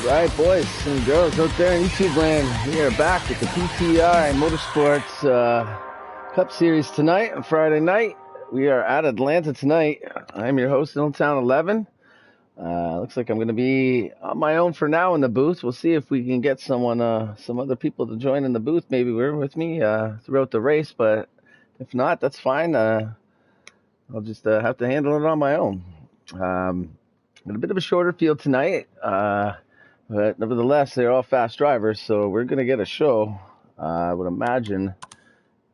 Right, boys and girls out there in YouTube land, we are back at the PTI Motorsports Cup Series tonight on Friday night. We are at Atlanta tonight. I'm your host, Town 11. Looks like I'm going to be on my own for now in the booth. We'll see if we can get some other people to join in the booth. Maybe we're with me throughout the race, but if not, that's fine. I'll just have to handle it on my own. Got a bit of a shorter field tonight. But nevertheless, they're all fast drivers, so we're going to get a show. I would imagine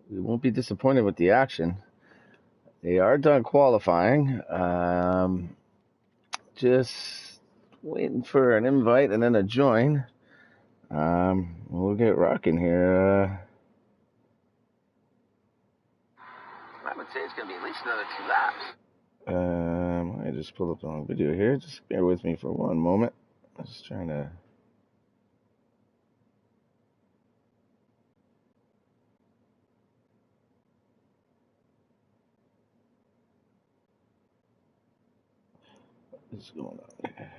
we won't be disappointed with the action. They are done qualifying. Just waiting for an invite and then a join. We'll get rocking here. I would say it's going to be at least another 2 laps. I just pulled up the wrong video here. Just bear with me for one moment. I'm just trying to... What's going on here?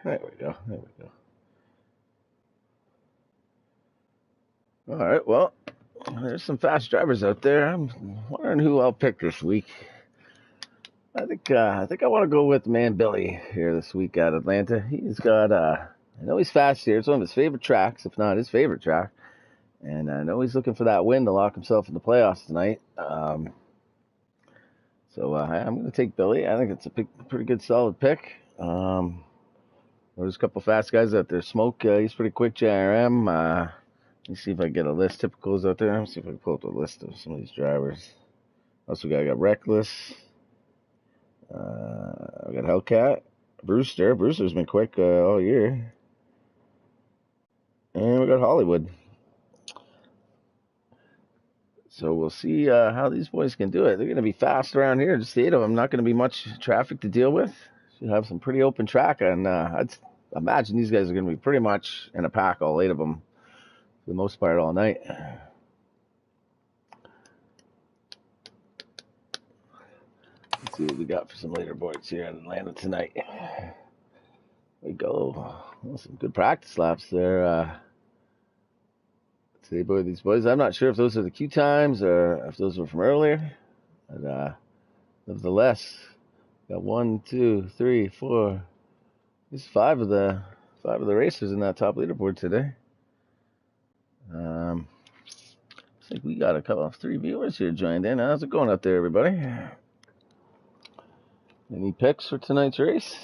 There we go. All right, well, there's some fast drivers out there. I'm wondering who I'll pick this week. I think I want to go with Man Billy here this week at Atlanta. He's got I know he's fast here. It's one of his favorite tracks, if not his favorite track. And I know he's looking for that win to lock himself in the playoffs tonight. So I'm going to take Billy. I think it's a pretty good, solid pick. There's a couple fast guys out there. Smoke, he's pretty quick, JRM. Let me see if I get a list. Typicals out there. Let me see if I can pull up a list of some of these drivers. Also got Reckless. We got Hellcat. Brewster. Brewster's been quick all year. And we got Hollywood. So we'll see how these boys can do it. They're going to be fast around here. Just 8 of them. Not going to be much traffic to deal with. Should have some pretty open track. And I'd imagine these guys are going to be pretty much in a pack, all 8 of them, for the most part, all night. Let's see what we got for some leaderboards here in Atlanta tonight. There we go. Well, some good practice laps there. Today, these boys. I'm not sure if those are the queue times or if those were from earlier. But nevertheless, got 1, 2, 3, 4. There's 5 of the racers in that top leaderboard today. Looks like we got a couple of 3 viewers here joined in. How's it going out there, everybody? Any picks for tonight's race?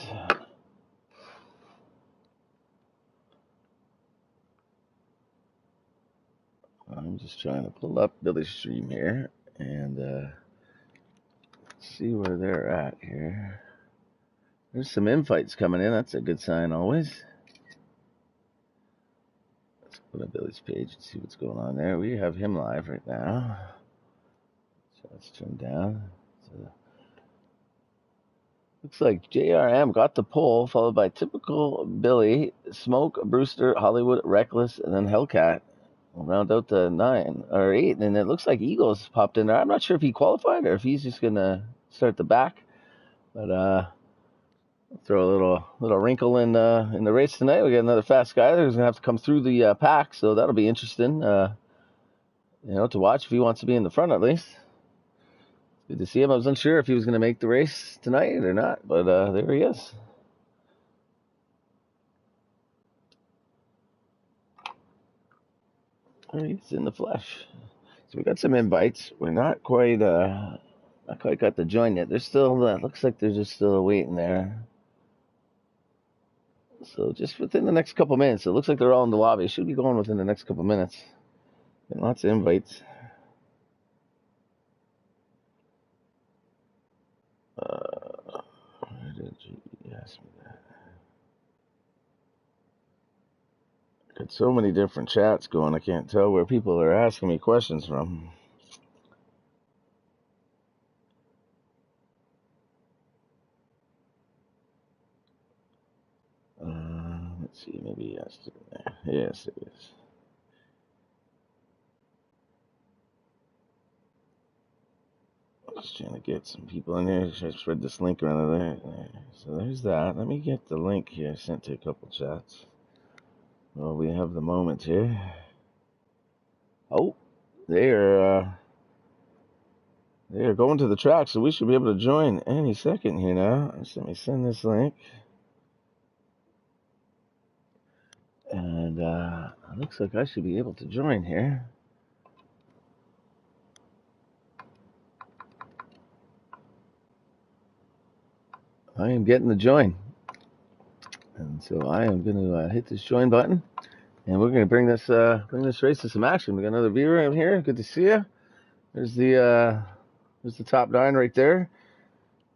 I'm just trying to pull up Billy's stream here and see where they're at here. There's some invites coming in. That's a good sign always. Let's go to Billy's page and see what's going on there. We have him live right now. So let's turn down. So, looks like JRM got the pole, followed by Typical Billy, Smoke, Brewster, Hollywood, Reckless, and then Hellcat. We'll round out the 9 or 8, and it looks like Eagles popped in there. I'm not sure if he qualified or if he's just gonna start the back, but throw a little wrinkle in the race tonight. We got another fast guy who's gonna have to come through the pack, so that'll be interesting, to watch if he wants to be in the front at least. Good to see him. I was unsure if he was gonna make the race tonight or not, but there he is. He's in the flesh. So we got some invites. We're not quite got the join yet. There's still looks like there's just still waiting there. So just within the next couple minutes, it looks like they're all in the lobby. Should be going within the next couple minutes. Getting lots of invites. Where did you ask me that? Got so many different chats going, I can't tell where people are asking me questions from. Let's see, maybe yesterday. Yes, it is. Just trying to get some people in here. Try to spread this link around there. So there's that. Let me get the link here sent to a couple chats. Well, we have the moment here. Oh, they're going to the track, so we should be able to join any second here now. Just let me send this link. And it looks like I should be able to join here. I am getting the join. And so I am going to hit this join button. And we're going to bring this race to some action. We got another viewer in here. Good to see you. There's the top 9 right there.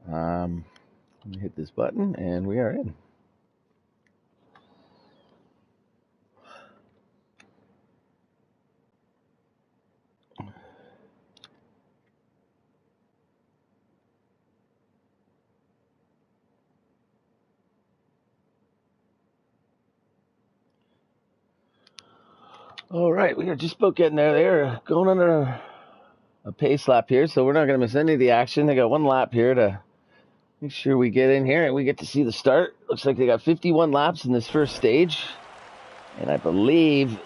Let me hit this button, and we are in. All right, we are just about getting there. They're going under a pace lap here, so we're not going to miss any of the action. They got 1 lap here to make sure we get in here and we get to see the start. Looks like they got 51 laps in this first stage, and I believe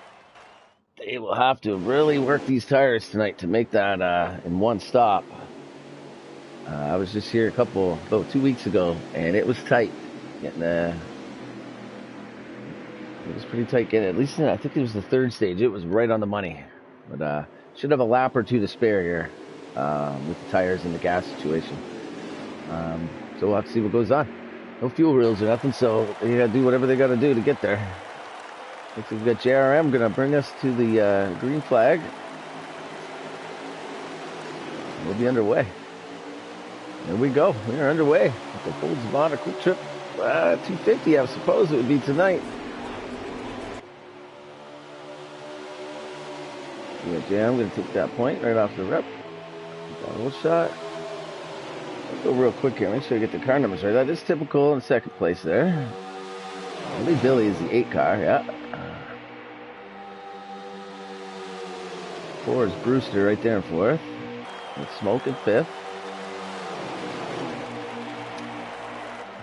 they will have to really work these tires tonight to make that in one stop. I was just here about 2 weeks ago, and it was tight. It was pretty tight getting, at least I think it was the 3rd stage. It was right on the money. But should have a lap or 2 to spare here with the tires and the gas situation. So we'll have to see what goes on. No fuel reels or nothing, so they got to do whatever they got to do to get there. Looks like we've got JRM going to bring us to the green flag. We'll be underway. There we go. We are underway. The Full Zavana Quick Trip 250, I suppose it would be tonight. Yeah, I'm going to take that point right off the rep. Got a little shot. Let's go real quick here. Make sure I get the car numbers right. That is typical in 2nd place there. I believe Billy is the 8 car, yeah. 4 is Brewster right there in 4th. And Smoke in 5th.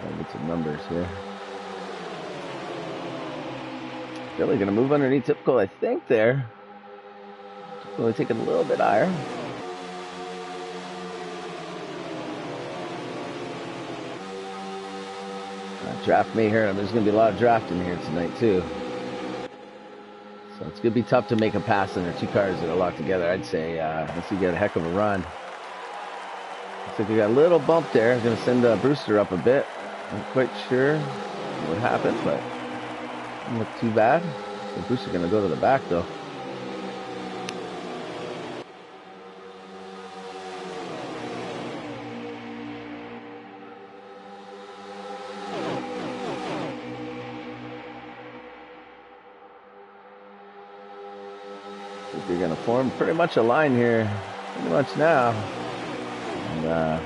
I'll get some numbers here. Billy going to move underneath typical, I think, there. Only taking a little bit higher. Draft me here, and there's going to be a lot of drafting here tonight too. So it's going to be tough to make a pass in there. 2 cars that are locked together, I'd say. Unless you get a heck of a run. Looks like we got a little bump there. I'm going to send Brewster up a bit. I'm not quite sure what happened, but it didn't look too bad. So Brewster's going to go to the back though. You're going to form pretty much a line here, pretty much now. And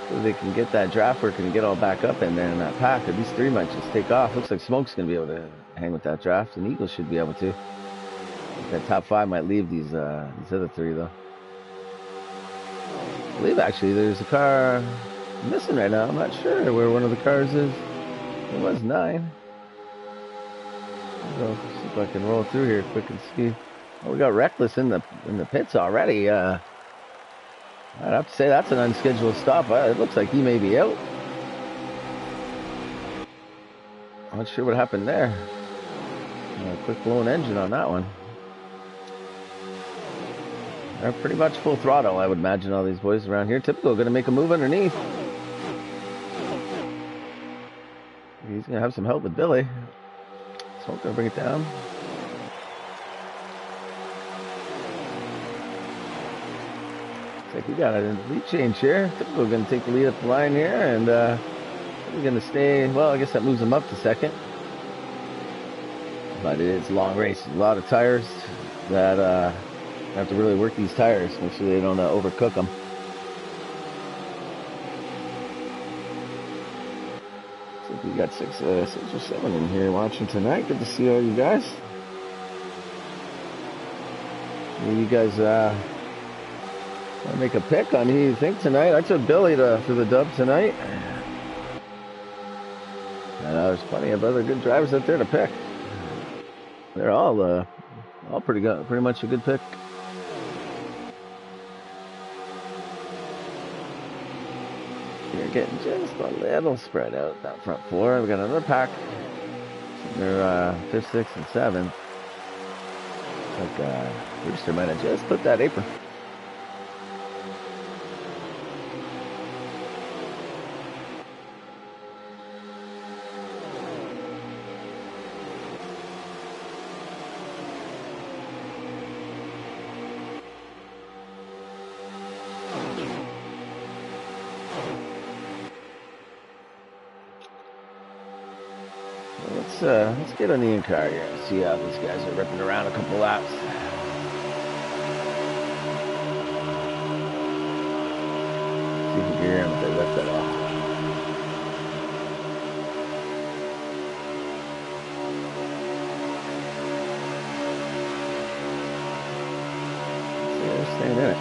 so they can get that draft work and get all back up in there in that pack. At these 3 might just take off. Looks like Smoke's going to be able to hang with that draft, and Eagle should be able to. That top 5 might leave these other 3 though. I believe actually there's a car missing right now. I'm not sure where one of the cars is. It was 9. So see if I can roll through here quick and see. Oh, we got Reckless in the pits already. I'd have to say that's an unscheduled stop. It looks like he may be out. I'm not sure what happened there. Quick blown engine on that one. They're pretty much full throttle, I would imagine, all these boys around here. Typical, going to make a move underneath. He's going to have some help with Billy. Smoke going to bring it down. Looks like we got a lead change here. Typical going to take the lead up the line here, and we're going to stay. Well, I guess that moves them up to 2nd. But it is a long race. A lot of tires that have to really work these tires, make sure they don't overcook them. We got 6 or 7 in here watching tonight. Good to see all you guys. You guys I'll make a pick on who you think tonight. I took Billy for the dub tonight. And there's plenty of other good drivers out there to pick. They're all pretty good, pretty much a good pick. You're getting just a little spread out that front four. We got another pack. They're 5th, 6th, and 7th. Like Brewster might have just put that apron. Let's get on the in-car here and see how these guys are ripping around a couple laps. See if we can hear them if they lift that off. See, they're staying in it.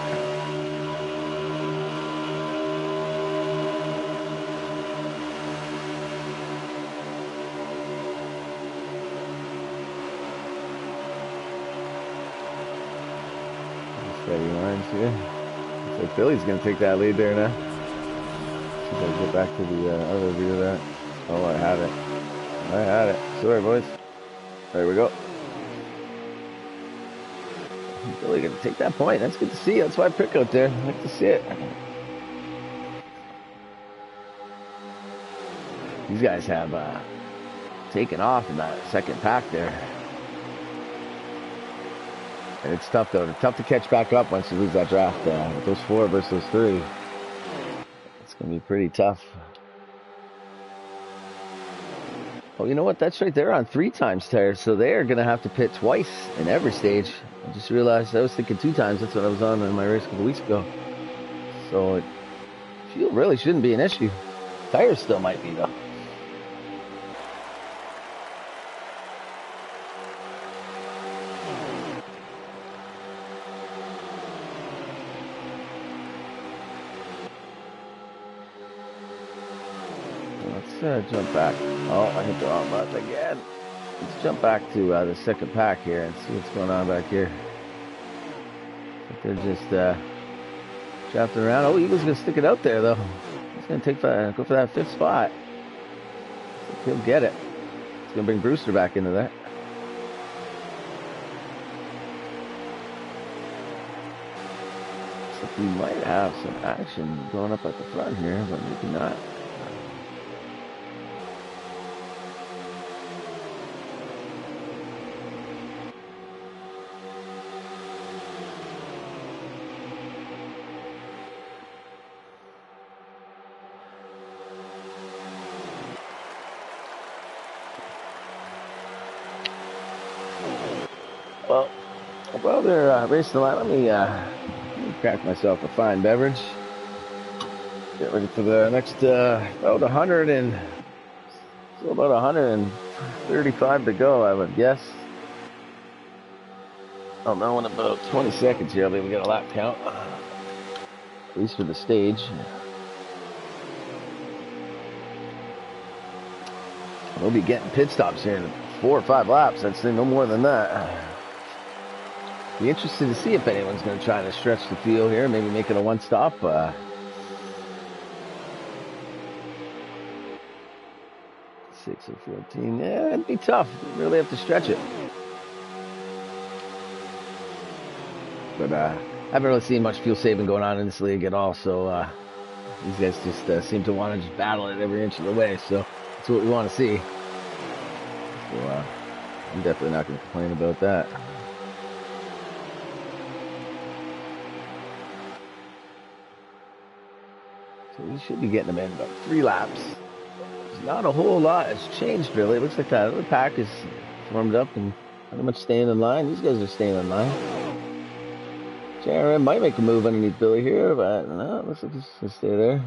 Steady lines here. Looks like Billy's going to take that lead there now. See if I can get back to the other view of that. Oh, I had it. I had it. Sorry, boys. There we go. Billy going to take that point. That's good to see. That's why I pick out there. I like to see it. These guys have taken off in that second pack there. And it's tough, though. It's tough to catch back up once you lose that draft. With those 4 versus those 3. It's going to be pretty tough. Oh, you know what? That's right. They're on 3 times tires, so they are going to have to pit twice in every stage. I just realized I was thinking 2 times. That's what I was on in my race a couple weeks ago. So fuel really shouldn't be an issue. Tires still might be, though. Let's jump back. Oh, I hit the wrong button again. Let's jump back to the second pack here and see what's going on back here. They're just drafting around. Oh, Eagle's going to stick it out there, though. He's going to go for that 5th spot. He'll get it. It's going to bring Brewster back into that. So we might have some action going up at the front here, but maybe not. Well, they're racing the line. Let me crack myself a fine beverage. Get ready for the next about 100 and still about 135 to go, I would guess. I'll know in about 20 seconds here. I'll be able to get a lap count, at least for the stage. We'll be getting pit stops here in 4 or 5 laps. I'd say no more than that. Be interested to see if anyone's going to try to stretch the field here, maybe make it a 1-stop. 6 or 14. Yeah, it'd be tough. You really have to stretch it. But I haven't really seen much fuel saving going on in this league at all. So these guys just seem to want to just battle it every inch of the way. So that's what we want to see. So I'm definitely not going to complain about that. So we should be getting them in about 3 laps. There's not a whole lot has changed, really. It looks like that other pack is formed up and pretty much staying in line. These guys are staying in line. JRM might make a move underneath Billy here, but no, it looks like he's going to stay there.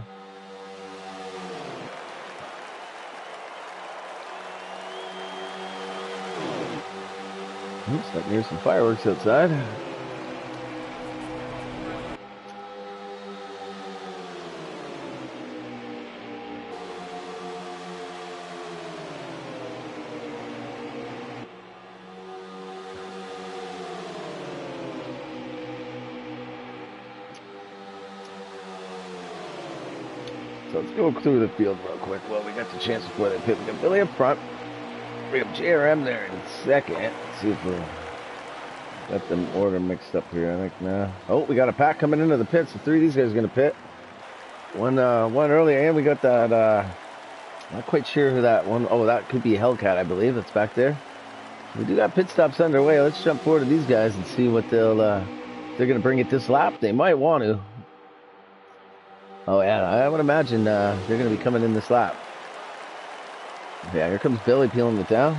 Oops, I can hear some fireworks outside. So let's go through the field real quick. Well, we got the chance before they pit. We got Billy up front. We have JRM there in second. Let's see if we got them order mixed up here. I think now. Oh, we got a pack coming into the pit. So 3 of these guys are going to pit. One earlier, and we got that. Not quite sure who that one. Oh, that could be a Hellcat, I believe. That's back there. We do got pit stops underway. Let's jump forward to these guys and see what they're going to bring it this lap. They might want to. Oh yeah, I would imagine they're going to be coming in this lap. Yeah, here comes Billy peeling it down.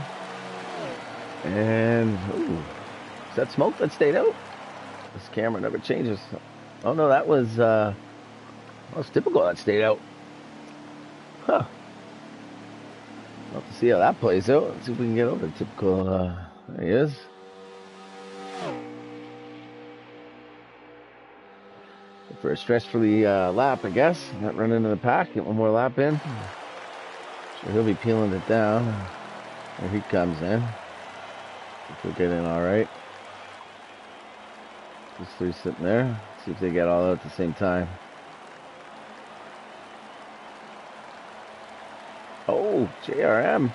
And ooh, is that smoke that stayed out? This camera never changes. Oh no, that was typical that stayed out. Huh. We'll have to see how that plays out. Let's see if we can get over typical. There he is. For a stress-free lap, I guess. Not run into the pack. Get one more lap in. So he'll be peeling it down. There he comes in. Think he'll get in all right. These 3 sitting there. See if they get all out at the same time. Oh, JRM.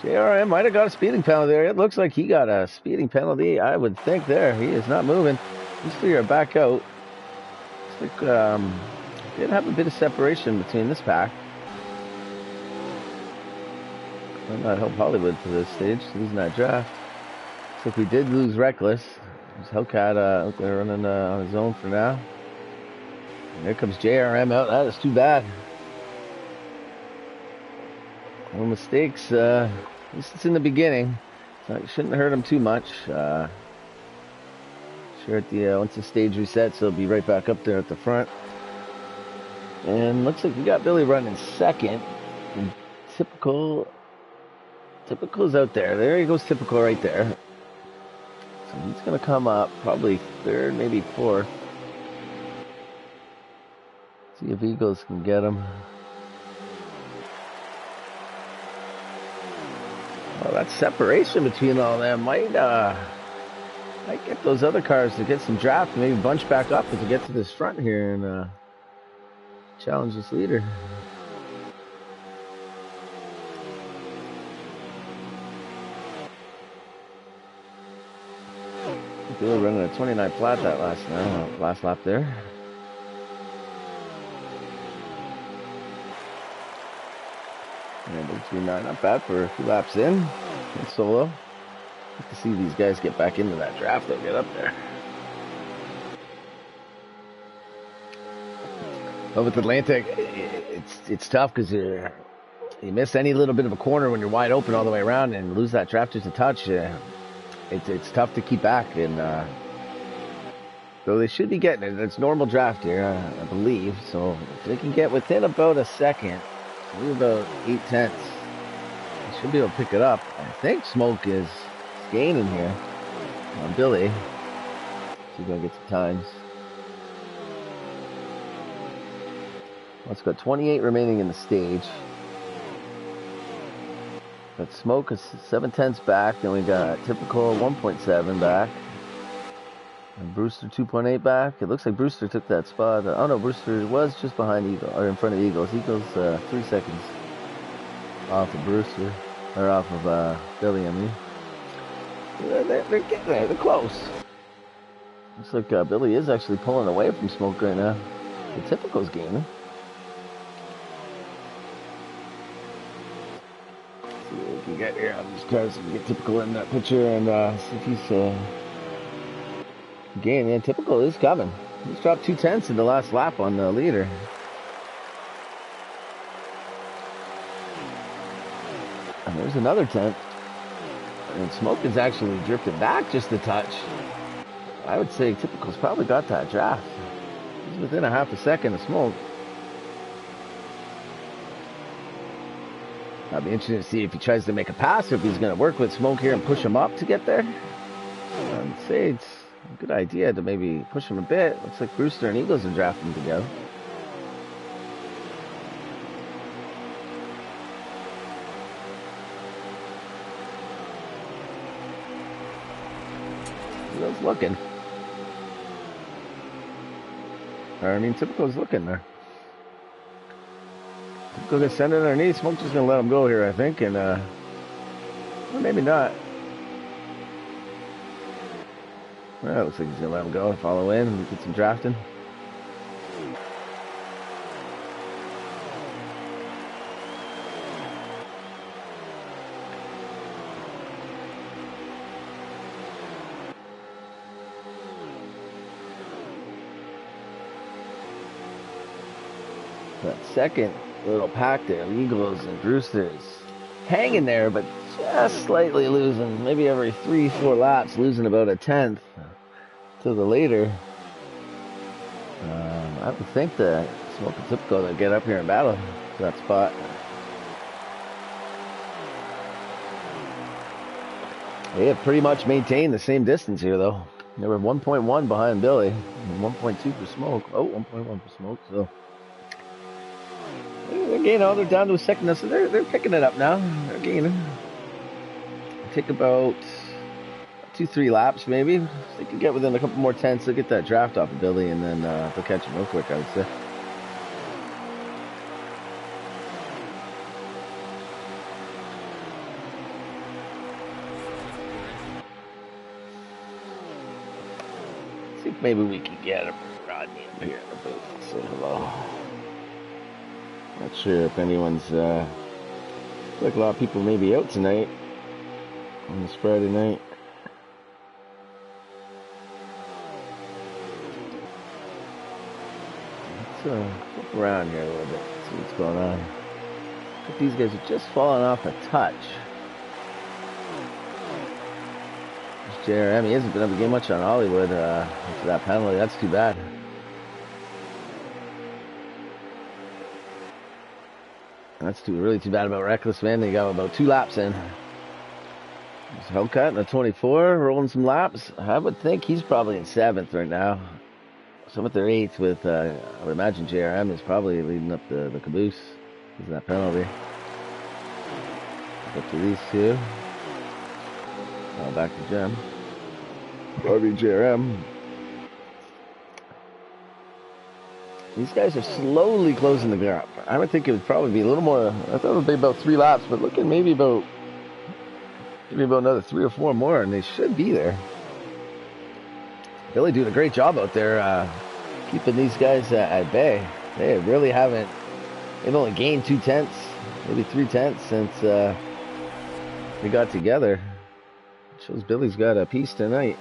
JRM might have got a speeding penalty there. It looks like he got a speeding penalty, I would think there. He is not moving. These 3 are back out. Looks like did have a bit of separation between this pack. Might not help Hollywood for this stage, losing that draft. Looks like we did lose Reckless. There's Hellcat out there running on his own for now. And there comes JRM out. That is too bad. No mistakes. At least it's in the beginning. So it shouldn't hurt him too much. Sure, at the once the stage resets, he'll be right back up there at the front. And looks like we got Billy running second. And Typical's out there. There he goes, Typical right there. So he's gonna come up probably third, maybe fourth. See if Eagles can get him. Well, that separation between all them might get those other cars to get some draft, maybe bunch back up as we get to this front here and challenge this leader. They were running a 29 flat that last lap there. And between not bad for a few laps in solo. Like to see these guys get back into that draft. They'll get up there. But with Atlantic, it's tough because you miss any little bit of a corner when you're wide open all the way around and lose that draft just a touch. It's tough to keep back, and so they should be getting it. It's normal draft here, I believe. So if they can get within about a second, maybe about 8/10, they should be able to pick it up. I think Smoke is gaining here on Billy. She's gonna get some times. Well, it's got 28 remaining in the stage. Got Smoke is 7/10 back. Then we got Typical 1.7 back. And Brewster 2.8 back. It looks like Brewster took that spot. Oh no, Brewster was just behind Eagle, or in front of Eagles. Eagles 3 seconds off of Brewster, or off of Billy. I mean, they're getting there. They're close. Looks like Billy is actually pulling away from Smoke right now. The Typical's gaining. Get here on these cars and get Typical in that picture and see if he's gaining. Yeah, Typical is coming. He's dropped 2/10 in the last lap on the leader. And there's another 10th. And Smoke is actually drifted back just a touch. I would say Typical's probably got that draft. He's within a half a second of Smoke. I'll be interested to see if he tries to make a pass or if he's going to work with Smoke here and push him up to get there. I'd say it's a good idea to maybe push him a bit. Looks like Brewster and Eagles are drafting together. Eagles looking. Or, I mean, Typical's looking there. Typical gonna send it underneath. Smoke's just gonna let him go here, I think, and well, maybe not. Well, looks like he's gonna let him go and follow in and get some drafting. That second little pack there, Eagles and Brewsters, hanging there, but just slightly losing. Maybe every 3-4 laps, losing about a tenth to the leader. I would think that Smoke and Typical to get up here and battle for that spot. They have pretty much maintained the same distance here, though. They were 1.1 behind Billy, and 1.2 for Smoke. Oh, 1.1 for Smoke, so they're gaining. They're down to a second now, so they're picking it up now. They're gaining. Take about 2-3 laps, maybe. If they can get within a couple more tenths, they'll get that draft off of Billy, and then they'll catch him real quick, I would say. See if maybe we can get him, Rodney, up here in the booth. Say hello. Not sure if anyone's, like a lot of people may be out tonight on this Friday night. Let's flip around here a little bit, see what's going on. But these guys are just falling off a touch. There's JRM, he hasn't been able to get much on Hollywood after that penalty. That's too bad. That's really too bad about Reckless, man. They got about 2 laps in. There's Hellcat in a 24, rolling some laps. I would think he's probably in 7th right now. 7th or 8th with, I would imagine JRM is probably leading up the caboose. Using that penalty. Up to these two. Now back to Jem. Probably JRM. These guys are slowly closing the gap. I would think it would probably be a little more. I thought it would be about 3 laps, but look at maybe about another 3 or 4 more, and they should be there. Billy doing a great job out there, keeping these guys at bay. They really haven't. They've only gained 2 tenths, maybe 3 tenths since they got together. It shows Billy's got a piece tonight.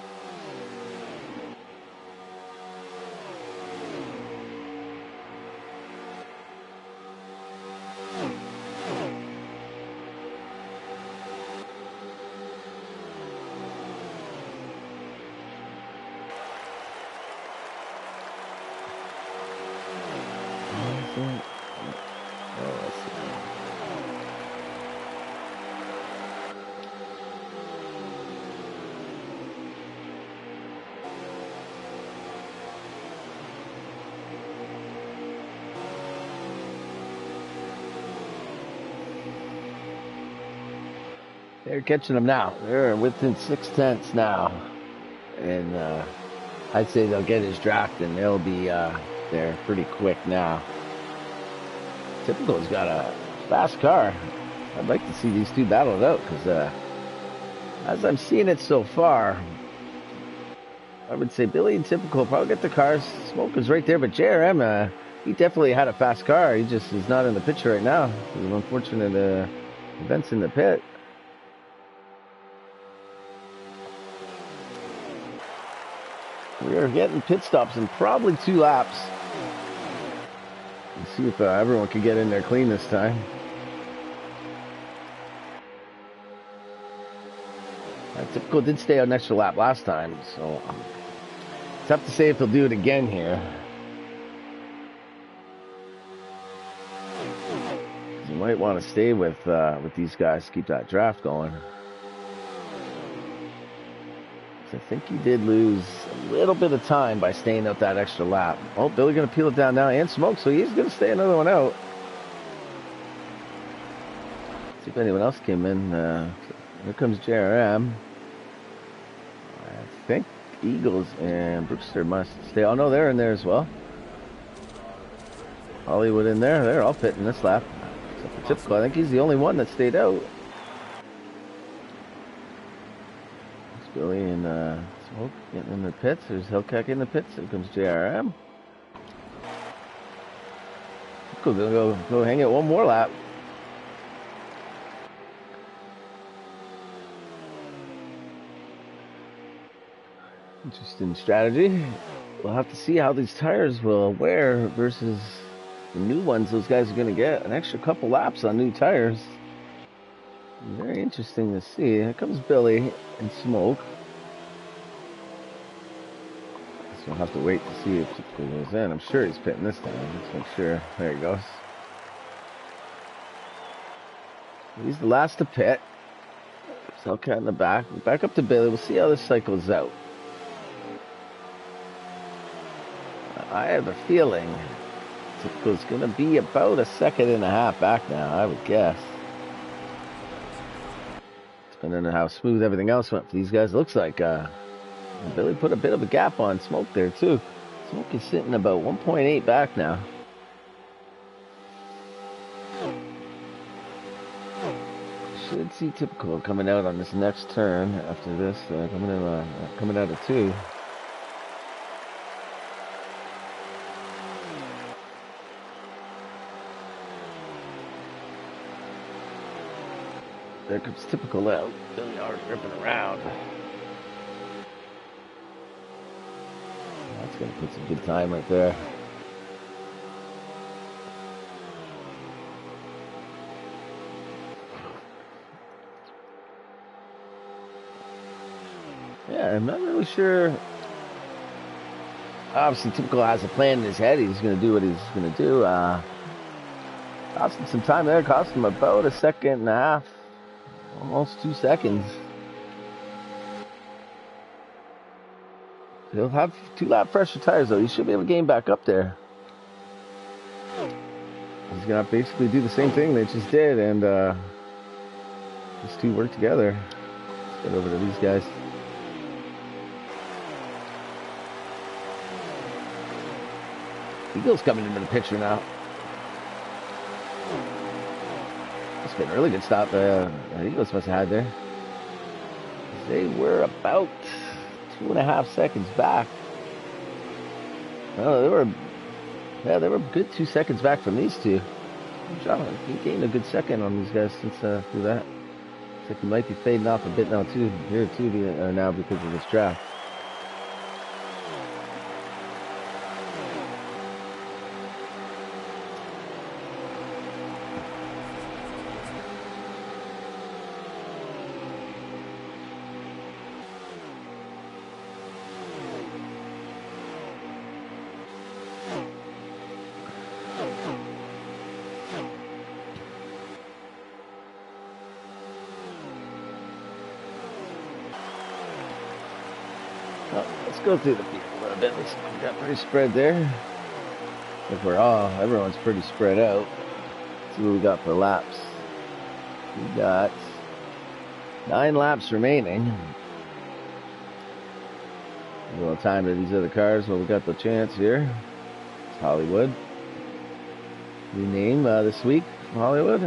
They're catching them now. They're within 6 tenths now. And I'd say they'll get his draft and they'll be there pretty quick now. Typical's got a fast car. I'd like to see these two battle it out because as I'm seeing it so far, I would say Billy and Typical probably get the cars. Smoke is right there, but JRM, he definitely had a fast car. He just is not in the picture right now because of unfortunate events in the pit. We are getting pit stops in probably 2 laps. Let's see if everyone can get in there clean this time. Typical did stay out an extra lap last time, so it's tough to say if they'll do it again here. You might want to stay with these guys to keep that draft going. I think he did lose a little bit of time by staying out that extra lap. Oh, Billy going to peel it down now and Smoke, so he's going to stay another one out. See if anyone else came in. Here comes JRM. I think Eagles and Brewster must stay. Oh, no, they're in there as well. Hollywood in there. They're all pitting this lap. Except for Typical. I think he's the only one that stayed out. It's Billy and Smoke getting in the pits. There's Hellcat in the pits. Here comes JRM. Typical gonna go hang it one more lap. Interesting strategy. We'll have to see how these tires will wear versus the new ones those guys are going to get. An extra couple laps on new tires. Very interesting to see. Here comes Billy and Smoke. So we'll have to wait to see if Typical goes in. I'm sure he's pitting this time. Let's make sure. There he goes. He's the last to pit. Hellcat in the back. Back up to Billy. We'll see how this cycles out. I have a feeling Typical's going to be about a second and a half back now, I would guess. Depending on how smooth everything else went for these guys. Looks like Billy put a bit of a gap on Smoke there, too. Smoke is sitting about 1.8 back now. Should see Typical coming out on this next turn after this, coming out of 2. There comes Typical out. Billy already ripping around. That's going to put some good time right there. Yeah, I'm not really sure. Obviously, Typical has a plan in his head. He's going to do what he's going to do. Cost him some time there. Cost him about a second and a half. Almost 2 seconds. He'll have 2 lap fresher tires though. He should be able to gain back up there. He's gonna basically do the same thing they just did, and these two work together. Let's get over to these guys. Eagle's coming into the picture now. That's been a really good stop the Eagles must have had there. They were about 2.5 seconds back. Well, they were a good 2 seconds back from these two. He gained a good second on these guys since through that. Looks like he might be fading off a bit now too. Here too now because of this draft. Let's go through the field a little bit. We got pretty spread there. If everyone's pretty spread out. Let's see what we got for laps. We got 9 laps remaining. A little time to these other cars. Well, we got the chance here. It's Hollywood. New name this week, Hollywood.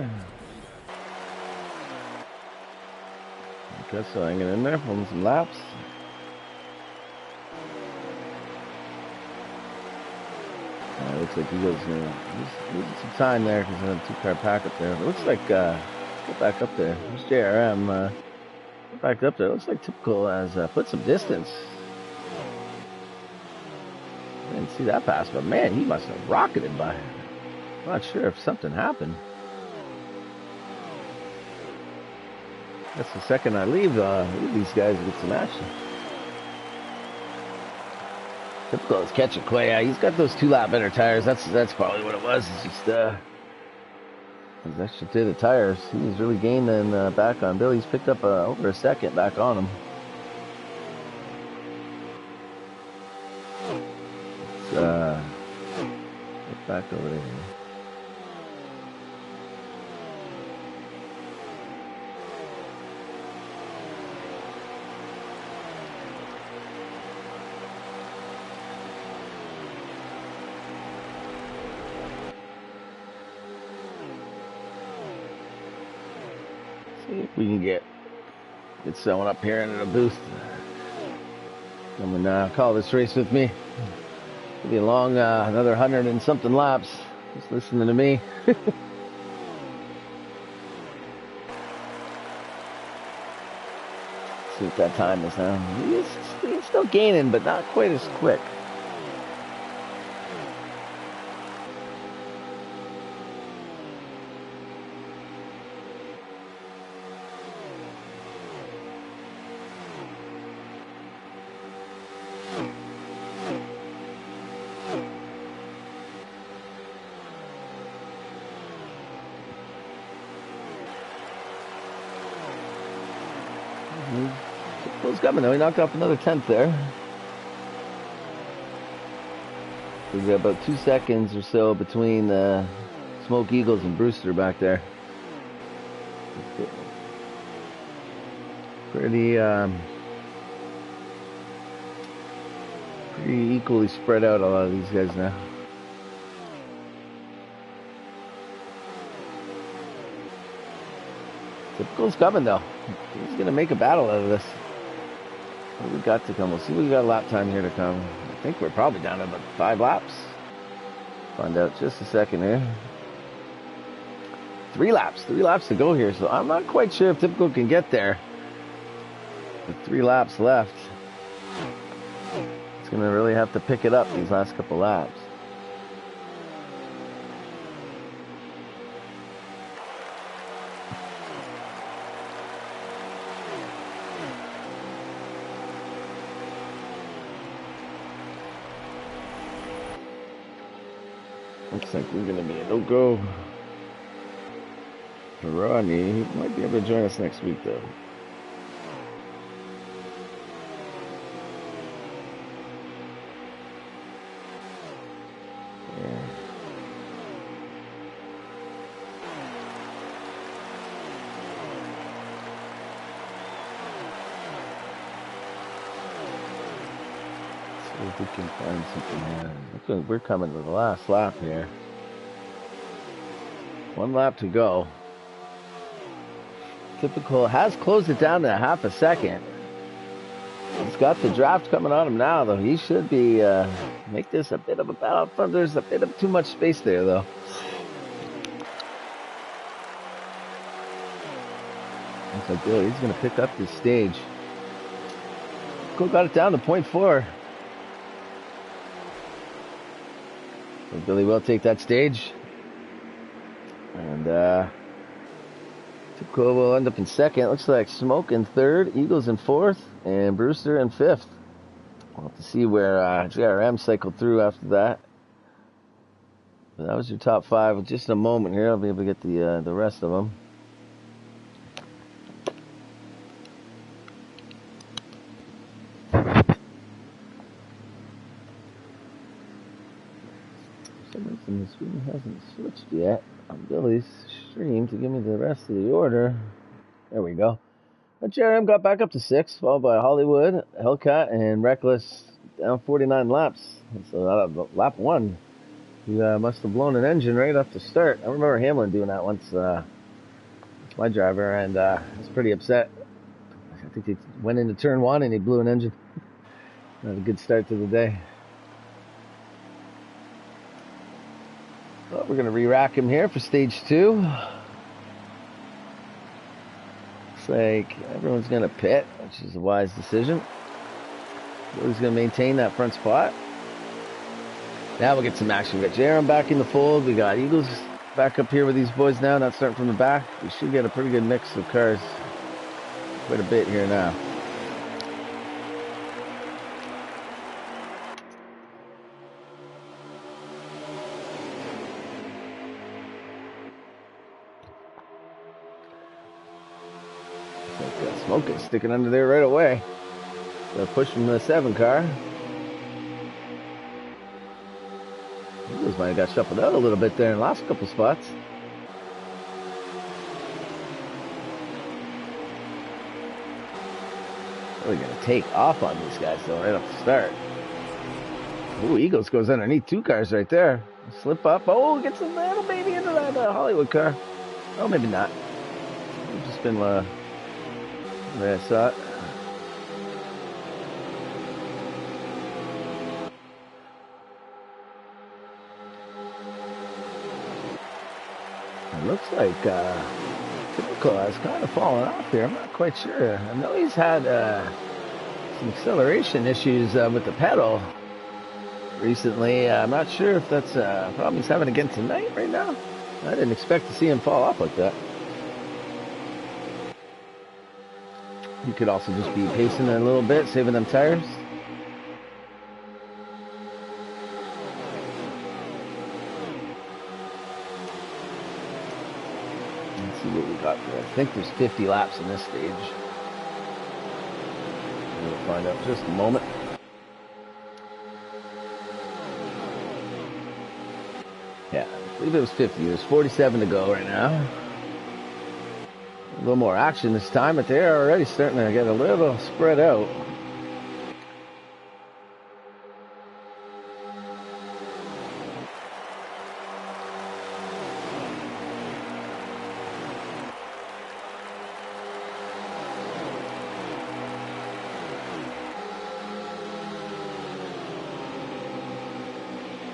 Okay, so hanging in there, pulling some laps. Looks like he goes losing some time there because there's a 2-car pack up there. It looks like get back up there. There's JRM. Get back up there. It looks like Typical has put some distance. I didn't see that pass, but man, he must have rocketed by. I'm not sure if something happened. That's the second I leave these guys to get some action. Typical is catching Quay. Yeah, he's got those 2-lap better tires. That's probably what it was. It's just his extra to the tires. He's really gaining back on Billy. He's picked up over a second back on him. Let's get back over there. we can get someone up here into the booth. Come and call this race with me. It'll be a long, another 100 and something laps. Just listening to me. See what that time is now. He's still gaining, but not quite as quick. Close coming though. He knocked off another 10th there. We've got about 2 seconds or so between Smoke Eagles and Brewster back there. Pretty equally spread out, a lot of these guys now. Typical's coming though. He's gonna make a battle out of this. What do we got to come? We'll see. We got a lap time here to come. I think we're probably down to about 5 laps. Find out just a second here. 3 laps to go here. So I'm not quite sure if Typical can get there. With 3 laps left, it's gonna really have to pick it up these last couple laps. Looks like we're going to be a no-go for Rodney. He might be able to join us next week, though. Yeah. If we can find something here. Looks like we're coming to the last lap here. 1 lap to go. Typical has closed it down to half a second. He's got the draft coming on him now, though. He should be make this a bit of a battle up front. There's a bit of too much space there, though. Looks like Billy, he's going to pick up this stage. Typical got it down to 0.4. So Billy will take that stage. And Typical will end up in second. Looks like Smoke in third, Eagles in fourth, and Brewster in fifth. We'll have to see where JRM cycled through after that. But that was your top 5. In just a moment here, I'll be able to get the rest of them. The screen hasn't switched yet on Billy's stream to give me the rest of the order. There we go. But JRM got back up to 6, followed by Hollywood, Hellcat, and Reckless down 49 laps. So out of lap 1, he must have blown an engine right off the start. I remember Hamlin doing that once. My driver, and I was pretty upset. I think he went into turn 1 and he blew an engine. Not a good start to the day. Well, we're going to re-rack him here for stage 2. Looks like everyone's going to pit, which is a wise decision. Billy's going to maintain that front spot. Now we'll get some action. We got JRM back in the fold. We got Eagles back up here with these boys now, not starting from the back. We should get a pretty good mix of cars. Quite a bit here now. Smoke is sticking under there right away. So pushing the 7 car. Eagles might have got shuffled out a little bit there in the last couple spots. Really going to take off on these guys though right off the start. Ooh, Eagles goes underneath 2 cars right there. Slip up. Oh, gets a little baby into that Hollywood car. Oh, maybe not. We've just been Yeah, I saw it. It looks like Typical has kind of fallen off here. I'm not quite sure. I know he's had some acceleration issues with the pedal recently. I'm not sure if that's a problem he's having again tonight right now. I didn't expect to see him fall off like that. He could also just be pacing a little bit, saving them tires. Let's see what we got here. I think there's 50 laps in this stage. We'll find out in just a moment. Yeah, I believe it was 50. There's 47 to go right now. A little more action this time, but they're already starting to get a little spread out.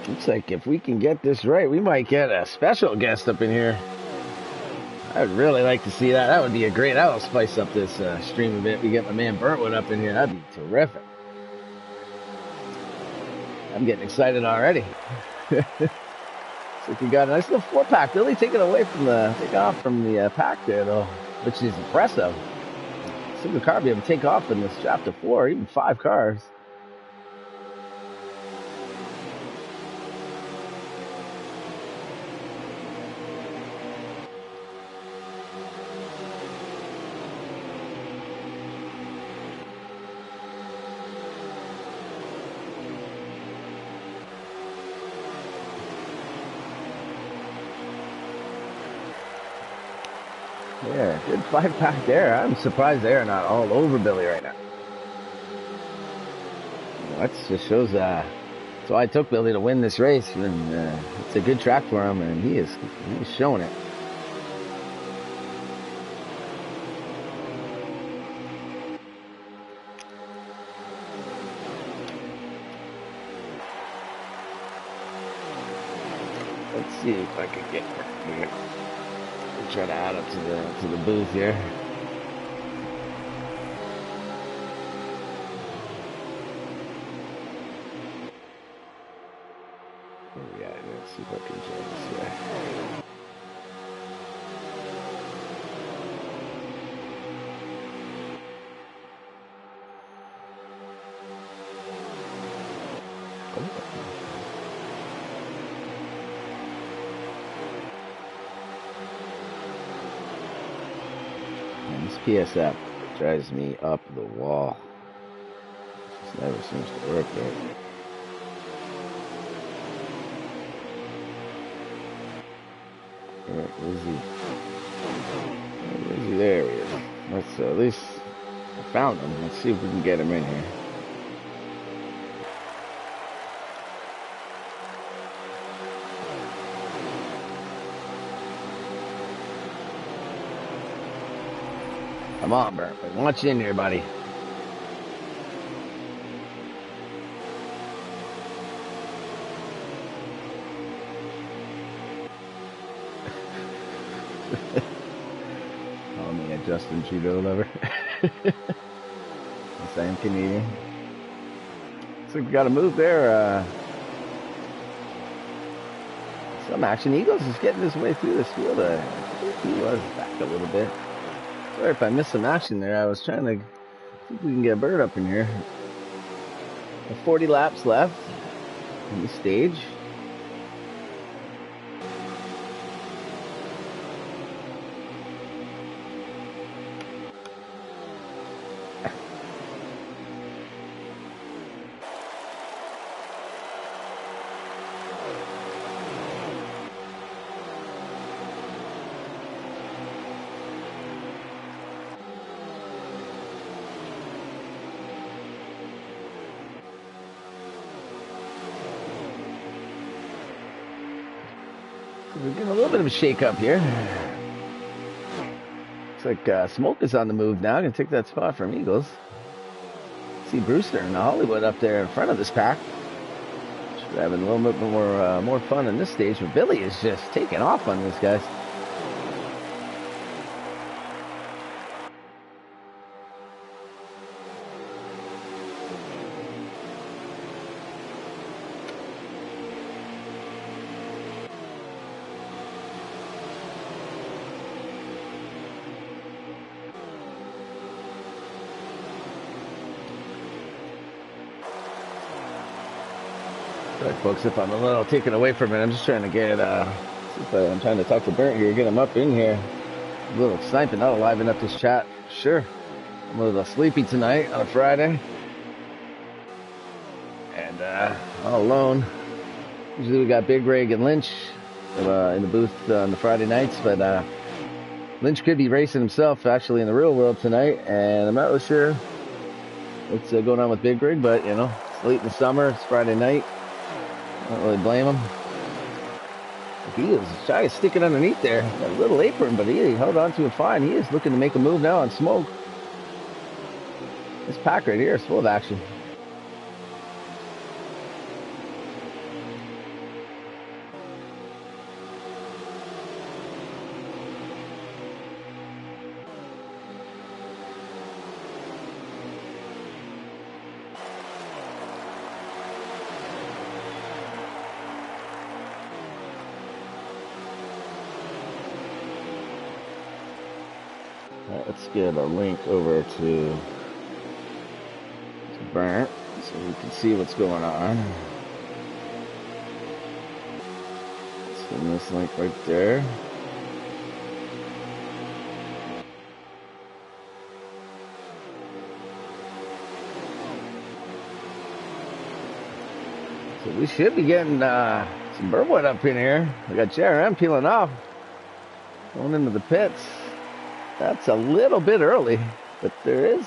Looks like if we can get this right, we might get a special guest up in here. I'd really like to see that. That would be a great. That'll spice up this stream a bit. We get my man Burntwood up in here. That'd be terrific. I'm getting excited already. So we got a nice little 4-pack. Really taking off from the pack there though, which is impressive. Single car be able to take off in this draft of 4, even 5 cars. Yeah, good 5-pack there. I'm surprised they're not all over Billy right now. That just shows that's why I took Billy to win this race, and it's a good track for him, and he's showing it. Let's see if I can get here. Try to add up to the booth here. Oh yeah, let's see if I can join this guy. This PSF drives me up the wall. This never seems to work right. Where is he? Where is he? There he is. Let's at least I found him. Let's see if we can get him in here. Come on, Bert. I want you in here, buddy. Oh, me a Justin Trudeau lover. The same Canadian. Looks like we got a move there. Some action. Eagles is getting his way through this field. I think he was back a little bit. Sorry if I missed some action there. I was trying to see if we can get a bird up in here. 40 laps left in the stage. We're getting a little bit of a shake up here. Looks like Smoke is on the move now. Gonna take that spot from Eagles. See Brewster and Hollywood up there in front of this pack. Should having a little bit more fun in this stage. But Billy is just taking off on these guys. Sorry, folks, if I'm a little taken away from it, I'm just trying to get, I'm trying to talk to Burnt here, get him up in here. A little sniping, that'll liven up this chat. Sure. I'm a little sleepy tonight on a Friday. And, all alone. Usually we got Big Rig and Lynch in the booth on the Friday nights, but, Lynch could be racing himself actually in the real world tonight, and I'm not really sure what's going on with Big Rig, but, you know, it's late in the summer, it's Friday night. I don't really blame him. He is shy, sticking underneath there. Got a little apron, but he held on to it fine. He is looking to make a move now on Smoke. This pack right here is full of action. Let's get a link over to Burnt so we can see what's going on. Send this link right there. So we should be getting some Burwood up in here. We got JRM peeling off, going into the pits. That's a little bit early, but there is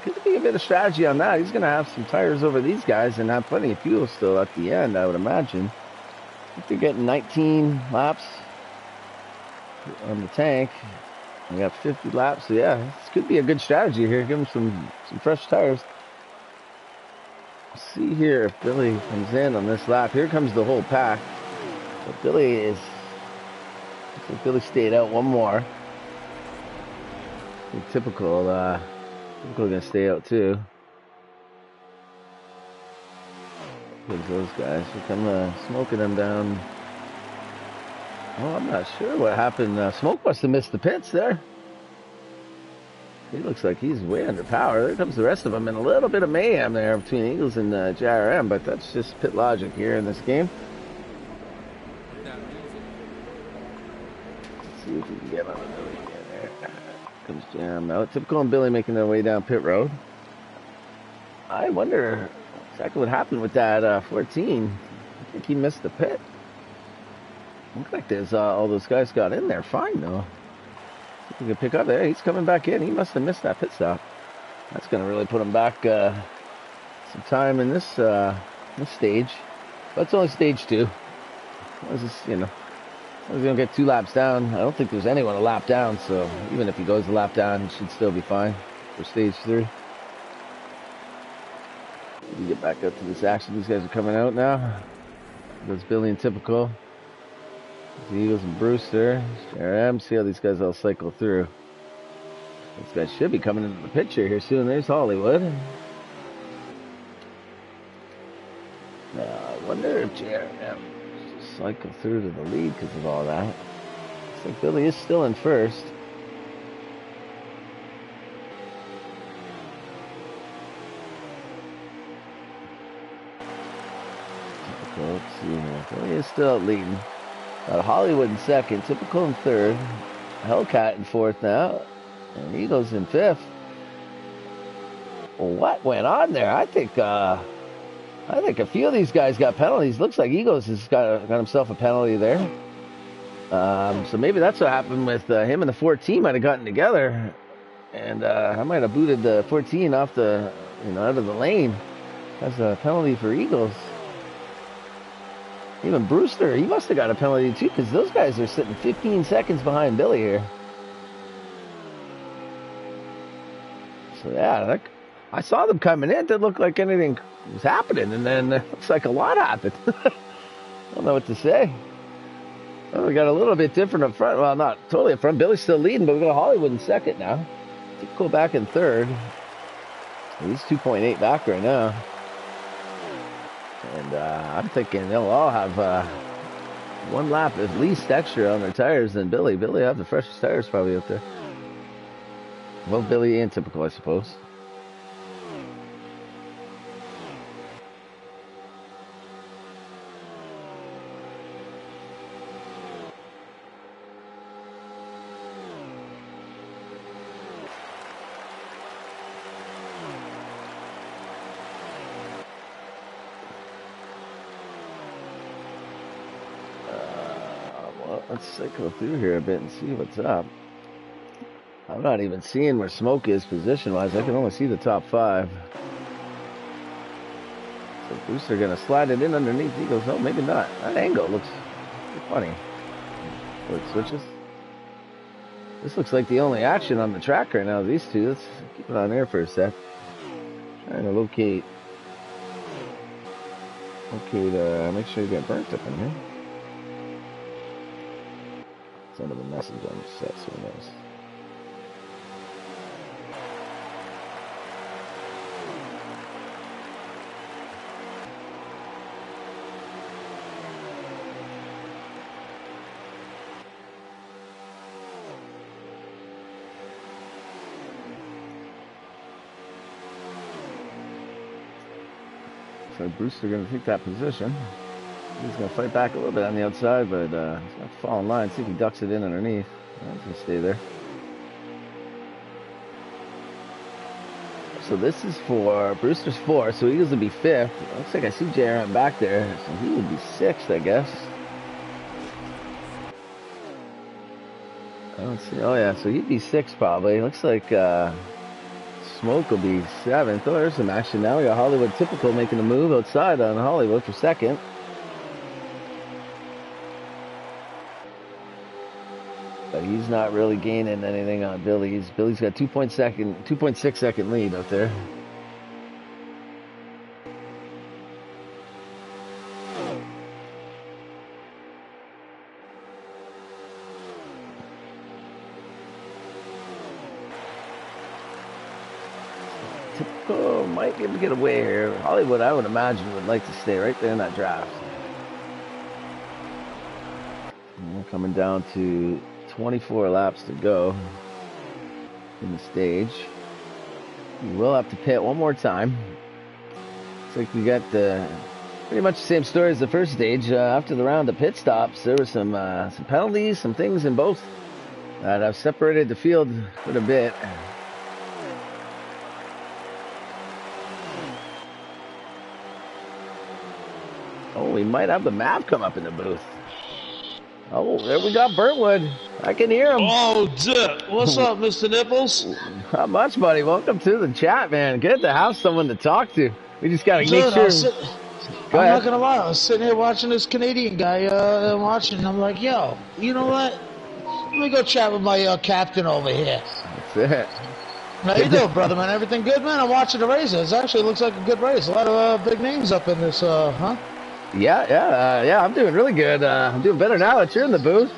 could be a bit of strategy on that. He's going to have some tires over these guys and have plenty of fuel still at the end, I would imagine. I think they're getting 19 laps on the tank. We got 50 laps, so yeah, this could be a good strategy here. Give him some fresh tires. Let's see here if Billy comes in on this lap. Here comes the whole pack. But Billy is... looks like Billy stayed out one more. Typical gonna stay out too. Because those guys are kind of smoking them down. Oh, I'm not sure what happened. Smoke must have missed the pits there. He looks like he's way under power. There comes the rest of them, and a little bit of mayhem there between Eagles and JRM, but that's just pit logic here in this game. Let's see if we can get on Billy again there. Comes JRM out. Typical and Billy making their way down pit road. I wonder exactly what happened with that 14. I think he missed the pit. Looks like there's all those guys got in there fine though. See if we can pick up there. He's coming back in. He must have missed that pit stop. That's going to really put him back some time in this stage. But it's only stage 2. This is, you know, he's going to get 2 laps down. I don't think there's anyone a lap down, so even if he goes a lap down, he should still be fine for stage 3. We get back up to this action. These guys are coming out now. There's Billy and Typical. The Eagles and Brewster. JRM. See how these guys all cycle through. These guys should be coming into the picture here soon. There's Hollywood. Now, I wonder if JRM cycle through to the lead because of all that. Looks like Billy is still in first. Let's see here. Billy is still leading. Got Hollywood in second, Typical in third, Hellcat in fourth now, and Eagles in fifth. Well, what went on there? I think a few of these guys got penalties. Looks like Eagles has got himself a penalty there. So maybe that's what happened with him and the 14 might have gotten together, and I might have booted the 14 off the out of the lane. That's a penalty for Eagles. Even Brewster, he must have got a penalty too, because those guys are sitting 15 seconds behind Billy here. So yeah, I saw them coming in. It didn't look like anything was happening, and then it looks like a lot happened. I don't know what to say. Well, we got a little bit different up front. Well, not totally up front. Billy's still leading, but we got Hollywood in second now. Typical back in third. He's 2.8 back right now. And I'm thinking they'll all have one lap at least extra on their tires than Billy. Billy have the freshest tires probably up there. Well, Billy and Typical, I suppose. Let's cycle through here a bit and see what's up. I'm not even seeing where Smoke is position-wise. I can only see the top 5. So Booster going to slide it in underneath. He goes, oh, maybe not. That angle looks funny. So it switches. This looks like the only action on the track right now. These two. Let's keep it on air for a sec. Trying to locate. Make sure you get burnt up in here. Send him a message on the set so he knows. So Brewster going to take that position. He's going to fight back a little bit on the outside, but he's going to have to fall in line, see if he ducks it in underneath. He's going to stay there. So this is for Brewster's 4th, so Eagles will be 5th. Looks like I see JRM back there, so he would be 6th, I guess. I don't see. Oh, yeah, so he'd be 6th probably. Looks like Smoke will be 7th. Oh, there's some action now. We got Hollywood Typical making a move outside on Hollywood for 2nd. But he's not really gaining anything on Billy. Billy's got 2.6 second lead out there. Typical might be able to get away here. Hollywood, I would imagine, would like to stay right there in that draft. And we're coming down to 24 laps to go in the stage. We will have to pit one more time. Looks like we got pretty much the same story as the first stage. After the round of pit stops, there were some penalties, some things in both that have separated the field quite a bit. Oh, we might have the Mav come up in the booth. Oh, there we got Burntwood. I can hear him. Oh, Dick. What's up, Mr. Nipples? Not much, buddy. Welcome to the chat, man. Good to have someone to talk to. We just got to make sure. I'm not going to lie. I was sitting here watching this Canadian guy watching. I'm like, yo, you know what? Let me go chat with my captain over here. That's it. How you doing, brother, man? Everything good, man? I'm watching the races. It actually looks like a good race. A lot of big names up in this, huh? Yeah, I'm doing really good. I'm doing better now that you're in the booth,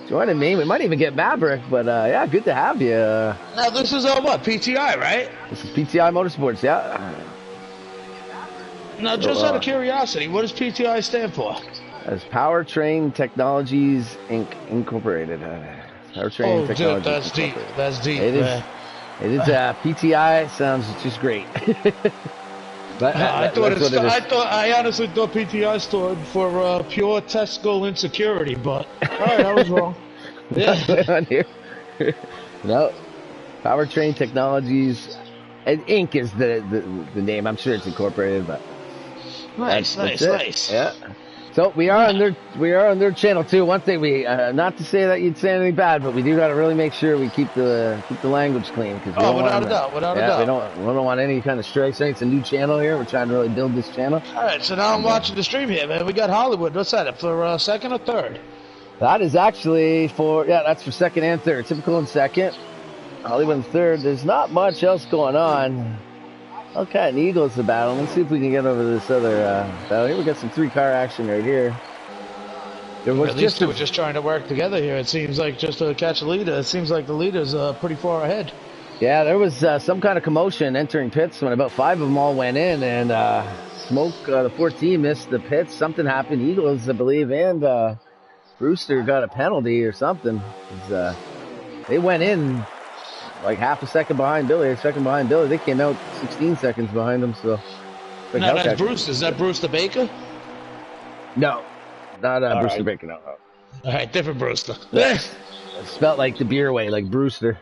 joining me. We might even get Maverick, but yeah, good to have you. Now, this is what, PTI, right? This is PTI Motorsports, yeah. Now, just out of curiosity, what does PTI stand for? As Powertrain Technologies Inc. Incorporated. Powertrain Technologies. Dude, that's deep. That's deep, man. It is PTI. Sounds just great. But, I honestly thought PTI stood for pure testicle insecurity, but all right, I was wrong. Yeah. No, Powertrain Technologies and Inc. is the name. I'm sure it's incorporated, but nice. Yeah. So we are on their channel too. One thing not to say that you'd say anything bad, but we do got to really make sure we keep the language clean because without a doubt. We don't want any kind of strikes. It's a new channel here. We're trying to really build this channel. All right, so now I'm watching the stream here, man. We got Hollywood. What's that? For second or third? That is actually that's for second and third. Typical in second. Hollywood in third. There's not much else going on. Okay, and Eagles the battle. Let's see if we can get over this other battle here. We got some 3-car action right here. There was these two were just trying to work together here. It seems like just to catch a leader. It seems like the leader's pretty far ahead. Yeah, there was some kind of commotion entering pits when about 5 of them all went in, and Smoke, the 14, missed the pits. Something happened. Eagles, I believe, and Brewster got a penalty or something. They went in like half a second behind Billy, a second behind Billy. They came out 16 seconds behind them. So, no, that's Bruce. Is that Brewster Baker? No, not Brewster Baker. No. All right, different Brewster. It spelled like the beer way, like Brewster.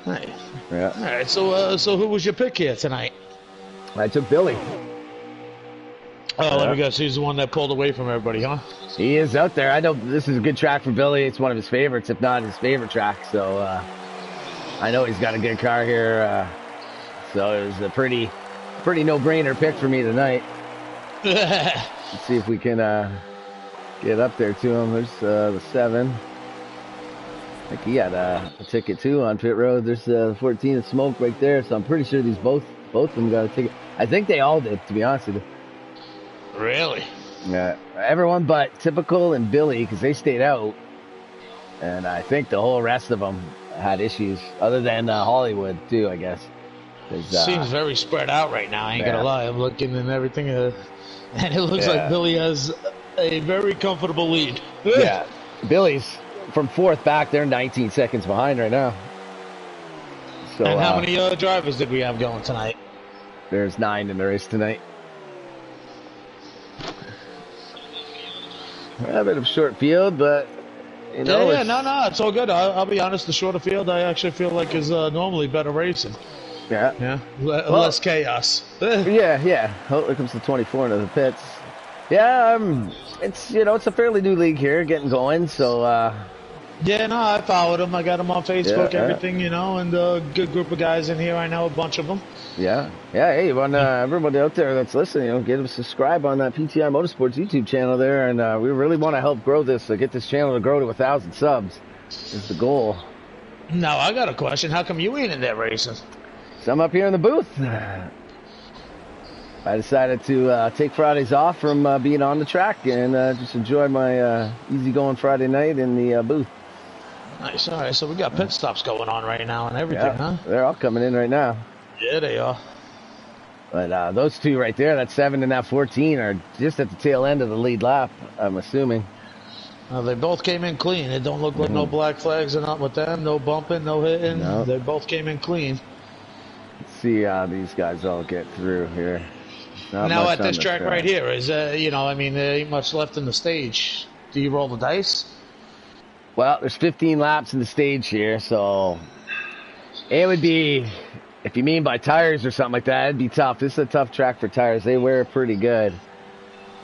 Right. Yeah. All right. So who was your pick here tonight? I took Billy. Oh, let me guess. He's the one that pulled away from everybody, huh? He is out there. I know this is a good track for Billy. It's one of his favorites, if not his favorite track. So I know he's got a good car here. So it was a pretty no-brainer pick for me tonight. Let's see if we can get up there to him. There's the 7. I think he had a ticket too on pit road. There's the 14 of Smoke right there. So I'm pretty sure these both of them got a ticket. I think they all did, to be honest with you. Really? Yeah, everyone but Typical and Billy, because they stayed out. And I think the whole rest of them had issues, other than Hollywood too, I guess. Seems very spread out right now. I ain't gonna lie. I'm looking and everything, and it looks like Billy has a very comfortable lead. Yeah, Billy's from 4th back. They're 19 seconds behind right now. So, and how many drivers did we have going tonight? There's 9 in the race tonight. A bit of short field, but you know. No, it's all good. I'll be honest. The shorter field, I actually feel like is normally better racing. Yeah. Less chaos. Yeah. Oh, here comes the 24 into the pits. Yeah, it's it's a fairly new league here, getting going. So. I followed him. I got him on Facebook, everything, and a good group of guys in here. I know a bunch of them. Yeah. Hey, you want everybody out there that's listening, get them subscribe on that PTI Motorsports YouTube channel there, and we really want to help grow this, get this channel to grow to 1,000 subs. Is the goal. Now I got a question. How come you ain't in there racing? So I'm up here in the booth. I decided to take Fridays off from being on the track and just enjoy my easygoing Friday night in the booth. Nice. All right, so we got pit stops going on right now and everything, huh? They're all coming in right now. Yeah, they are. But those two right there, that 7 and that 14, are just at the tail end of the lead lap, I'm assuming. They both came in clean. It don't look like no black flags or nothing with them. No bumping, no hitting. No. They both came in clean. Let's see how these guys all get through here. Now at this track right here, is there ain't much left in the stage. Do you roll the dice? Well, there's 15 laps in the stage here, so it would be, if you mean by tires or something like that, it'd be tough. This is a tough track for tires. They wear pretty good.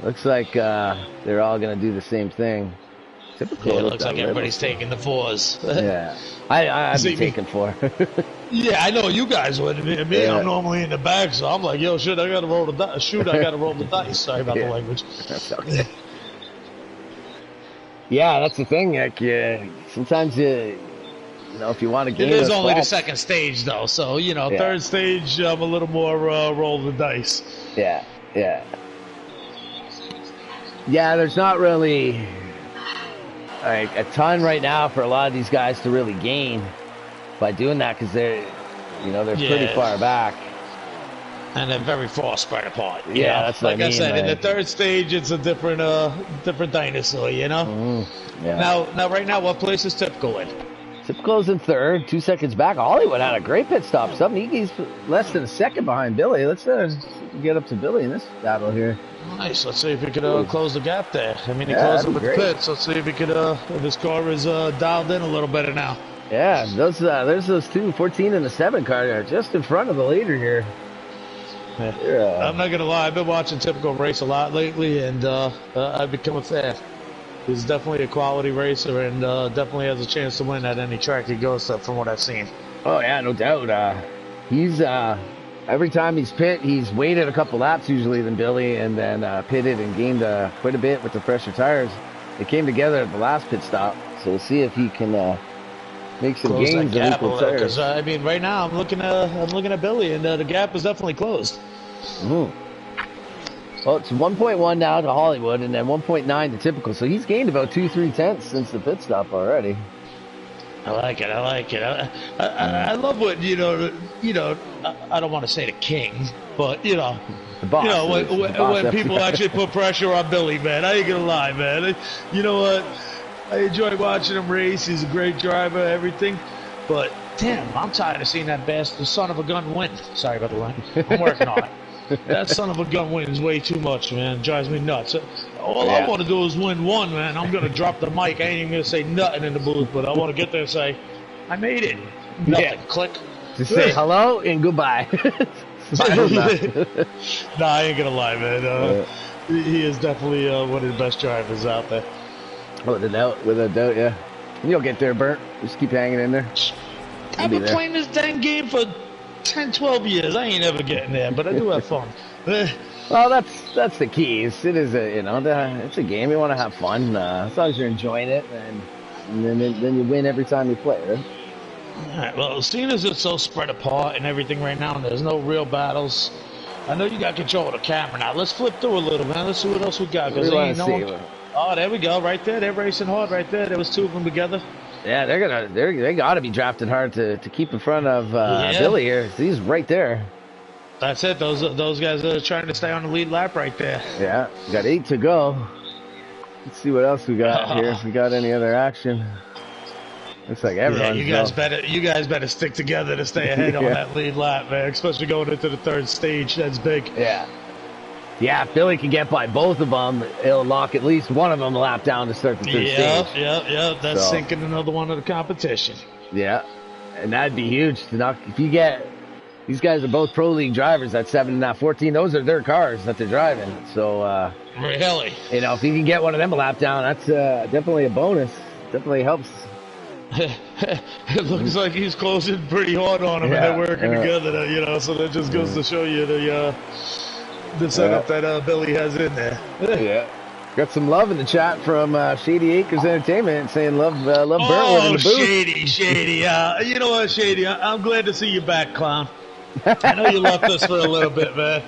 Looks like they're all going to do the same thing. Typical. Yeah, it looks like everybody's taking the 4s. Yeah. I'd be taking 4. Yeah, I know you guys would. Me, I'm normally in the back, so I'm like, yo, shit, I got to roll the dice. Shoot, I got to roll the dice. Sorry about the language. That's okay. Yeah, that's the thing. Like, sometimes if you want to gain, it is only the second stage though. So third stage, I'm a little more roll the dice. Yeah. There's not really like a ton right now for a lot of these guys to really gain by doing that, because they're pretty far back. And they're very far spread apart. That's what I said. In the third stage, it's a different dinosaur. Now, right now, what place is Typical in? Typical's in 3rd, 2 seconds back. Hollywood had a great pit stop. He's less than a second behind Billy. Let's get up to Billy in this battle here. Nice. Let's see if we could close the gap there. He closed it with the pits. Let's see if we could. If his car is dialed in a little better now. Yeah, there's those two, 14 and the 7 car there, just in front of the leader here. Yeah. I'm not gonna lie, I've been watching Typical race a lot lately, and I've become a fan. He's definitely a quality racer, and definitely has a chance to win at any track he goes to, from what I've seen. Oh yeah, no doubt. He's every time he's he's waited a couple laps usually than Billy, and then pitted and gained quite a bit with the fresher tires. They came together at the last pit stop, so we'll see if he can make some close gains that and gap a equal little. tires. Because I mean, right now I'm looking at Billy, and the gap is definitely closed. Well, it's 1.1 now to Hollywood, and then 1.9 to typical. So he's gained about 2-3 tenths since the pit stop already. I like it. I love what I don't want to say the king, but the boss. When people actually put pressure on Billy, man. I ain't gonna lie, man. You know what? I enjoy watching him race. He's a great driver, everything. But damn, I'm tired of seeing that bastard son of a gun win. Sorry about the line. I'm working on it. That son of a gun wins way too much, man. Drives me nuts. All I want to do is win one, man. I'm going to drop the mic. I ain't even going to say nothing in the booth, but I want to get there and say, I made it. Nothing. Click. Just say hello and goodbye. Nah, I ain't going to lie, man. He is definitely one of the best drivers out there. Without doubt, yeah. You'll get there, Bert. Just keep hanging in there. I've been playing this dang game for 10, 12 years. I ain't ever getting there, but I do have fun. Well, that's the key. It is it's a game. You want to have fun. As long as you're enjoying it, and then you win every time you play, right? All right. Well, seeing as it's so spread apart and everything right now, and there's no real battles, I know you got control of the camera now. Let's flip through a little, man. Let's see what else we got. Because ain't no one. Oh, there we go. Right there, they're racing hard. Right there, there was two of them together. Yeah, they gotta be drafting hard to keep in front of Billy here. He's right there. That's it. Those guys are trying to stay on the lead lap right there. Yeah, got 8 to go. Let's see what else we got here. If we got any other action. Looks like everyone. Yeah, you guys better stick together to stay ahead on that lead lap, man. Especially going into the third stage. That's big. Yeah. Yeah, if Billy can get by both of them, it'll lock at least one of them a lap down to start the third stage. Yeah. That's sinking another one of the competition. Yeah, and that'd be huge to knock. If you get these guys are both pro league drivers. That 7.5, 14. Those are their cars that they're driving. So really, if you can get one of them a lap down, that's definitely a bonus. Definitely helps. It looks like he's closing pretty hard on him, and they're working together. So that just goes to show you the setup that Billy has in there. Yeah. Got some love in the chat from Shady Acres Entertainment saying love Burntwood in the booth. Shady. You know what, Shady? I'm glad to see you back, clown. I know you left us for a little bit, man.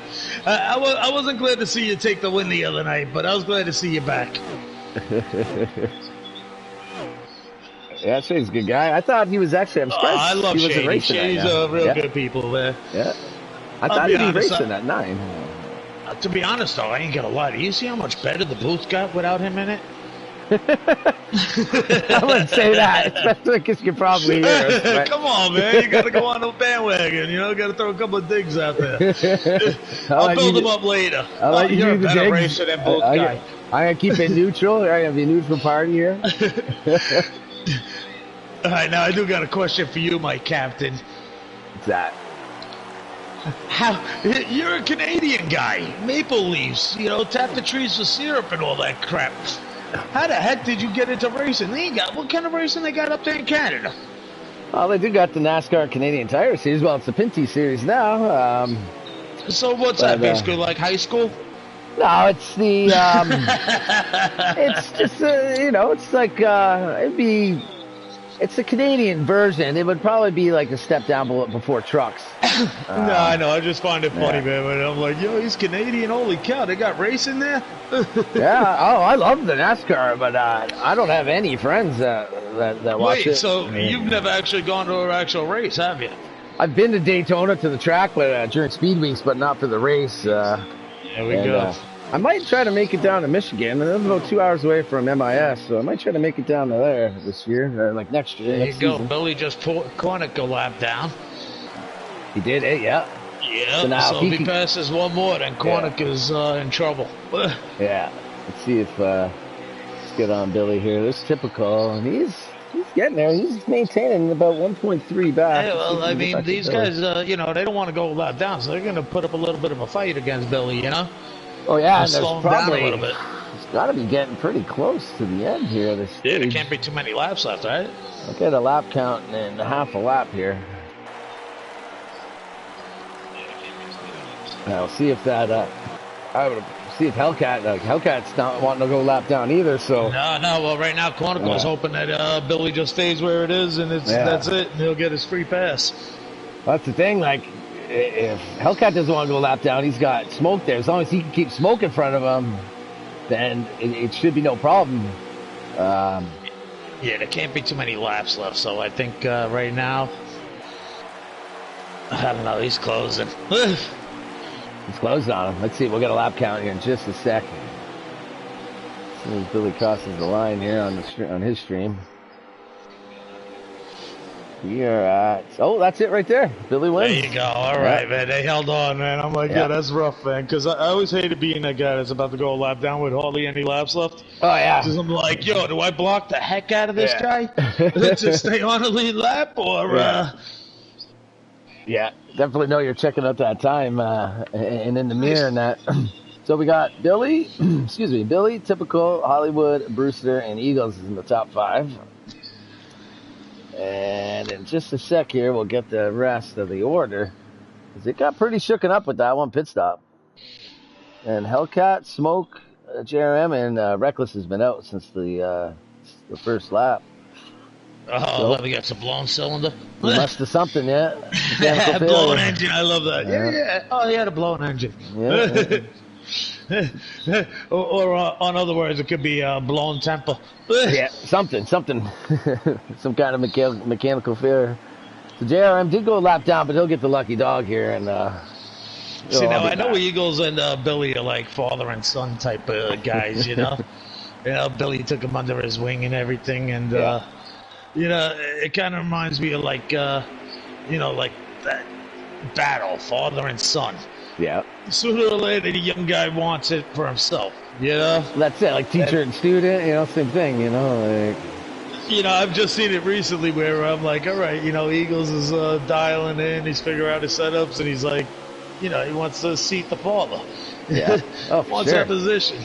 I wasn't glad to see you take the win the other night, but I was glad to see you back. Yeah, Shady's a good guy. I thought he was actually. I'm surprised I love he wasn't Shady. racing Shady's a real good people, man. Yeah. I thought he'd be racing at 9. To be honest, though, I ain't gonna lie. Do you see how much better the booth got without him in it? I wouldn't say that, especially because you probably hear us. But... Come on, man. You got to go on the bandwagon. Got to throw a couple of digs out there. I'll build them up later. I'll let you you're do a better racer than both guys. I'm going to keep it neutral. I'm going to be a neutral party here. All right, now I do got a question for you, my captain. What's that? You're a Canadian guy. Maple leaves, tap the trees for syrup and all that crap. How the heck did you get into racing? What kind of racing they got up there in Canada? Well, they do got the NASCAR Canadian Tire Series. Well, it's the Pinty Series now. So what's that basically like high school? No, it's the. It's just it's like it'd be. It's the Canadian version. It would probably be like a step down before trucks. No, I know. I just find it funny, man. When I'm like, he's Canadian. Holy cow, they got racing there? Yeah. Oh, I love the NASCAR, but I don't have any friends that watch it. Wait, so you've never actually gone to an actual race, have you? I've been to Daytona to the track, but during speed weeks, but not for the race. There we go. I might try to make it down to Michigan. I'm about 2 hours away from MIS, so I might try to make it down to there this year, or like next year. There you go. Season. Billy just Cornick a lap down. He did it, yeah. Yeah, so if he passes one more, then Cornick is in trouble. Yeah. Let's see if let's get on Billy here. This is typical, and he's getting there. He's maintaining about 1.3 back. Yeah, well, I mean, these guys, they don't want to go a lap down, so they're going to put up a little bit of a fight against Billy, Oh, yeah, and there's probably a little bit. It's got to be getting pretty close to the end here. This stage. Yeah, there can't be too many laps left, right? Look at a lap count and half a lap here. Now, see if that, I would see if Hellcat's not wanting to go lap down either. So no. Well, right now Cornicle's hoping that Billy just stays where it is, and that's it, and he'll get his free pass. That's the thing. Like, if Hellcat doesn't want to go lap down, he's got smoke there. As long as he can keep smoke in front of him, then it should be no problem. Yeah, there can't be too many laps left. So I think right now, I don't know. He's closing. He's closing on him. Let's see. We'll get a lap count here in just a second. As soon as Billy crosses the line here on his stream. We are at... Oh, that's it right there. Billy wins. There you go. All right, man. They held on, man. I'm like, yeah, that's rough, man. Because I always hated being that guy that's about to go a lap down with hardly any laps left. Oh, yeah. Because I'm like, yo, do I block the heck out of this guy to stay on the lead lap? Or... Yeah, definitely know you're checking out that time and in the mirror and that. So we got Billy, Billy, Typical, Hollywood, Brewster, and Eagles in the top 5. And in just a sec here, we'll get the rest of the order. Because it got pretty shooken up with that one pit stop. And Hellcat, Smoke, JRM, and Reckless has been out since the first lap. Oh, let me get some blown cylinder. You must have something, yeah. Blown engine, I love that. Yeah. Oh, he had a blown engine. Yeah. or on other words, it could be blown temper. Yeah, something. Some kind of mechanical failure. So JRM did go a lap down, but he'll get the lucky dog here. And see, now I know Eagles and Billy are like father and son type of guys, you know. Billy took him under his wing and everything, and it kind of reminds me of like like that battle, father and son. Yeah. Sooner or later, the young guy wants it for himself. That's it. Like teacher and student, same thing. I've just seen it recently where I'm like, all right, Eagles is dialing in. He's figuring out his setups, and he's like, he wants to seat the father. Yeah. Oh, wants that position.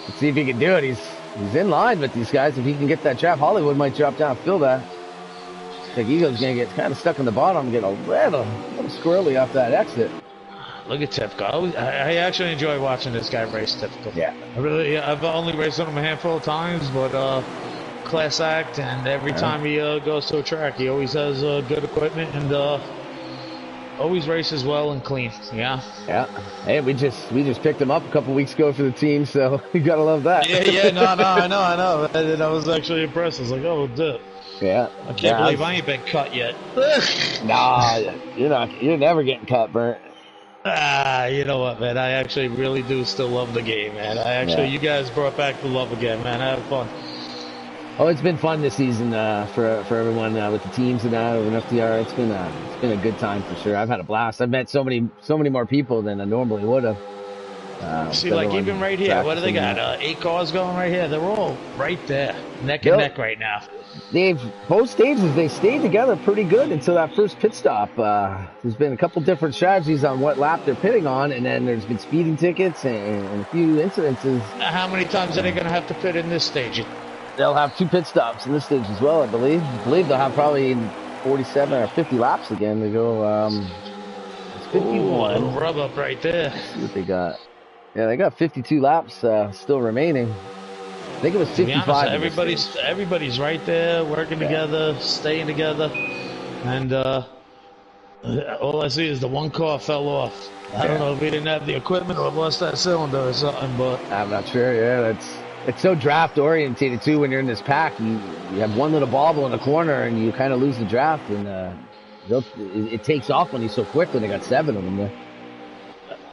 Let's see if he can do it. He's in line with these guys. If he can get that trap, Hollywood might drop down, fill that. I think Eagles gonna get kind of stuck in the bottom, get a little squirrely off that exit. Look at Typical. I actually enjoy watching this guy race Typical. Yeah. I've only raced him a handful of times, but class act, and every time he goes to a track, he always has good equipment and always races well and clean. Yeah. Yeah. Hey, we just picked him up a couple weeks ago for the team, so you gotta love that. Yeah. No, I know. And I was actually impressed. I was like, oh, dude. Yeah. I can't believe I ain't been cut yet. Nah, you're never getting cut, Bert. You know what, man? I actually really do still love the game, man. You guys brought back the love again, man. I had fun. Oh, it's been fun this season for everyone with the teams and that over in FDR. It's been a good time for sure. I've had a blast. I've met so many more people than I normally would have. See, like even right here, what do they got? 8 cars going right here. They're all right there, neck and neck right now. Both stages, they stayed together pretty good until that first pit stop. There's been a couple different strategies on what lap they're pitting on, and then there's been speeding tickets and a few incidences. How many times are they going to have to pit in this stage? They'll have 2 pit stops in this stage as well, I believe. I believe they'll have probably 47 or 50 laps again to go. It's 51. Ooh, a little rub up right there. Let's see what they got. Yeah, they got 52 laps still remaining. I think it was 55. Honest, everybody's right there, working together, staying together, and all I see is the one car fell off. I don't know if he didn't have the equipment or lost that cylinder or something, but I'm not sure. Yeah, it's so draft orientated too. When you're in this pack, you have one little bobble in the corner, and you kind of lose the draft, and it takes off when he's so quick. When they got 7 of them there.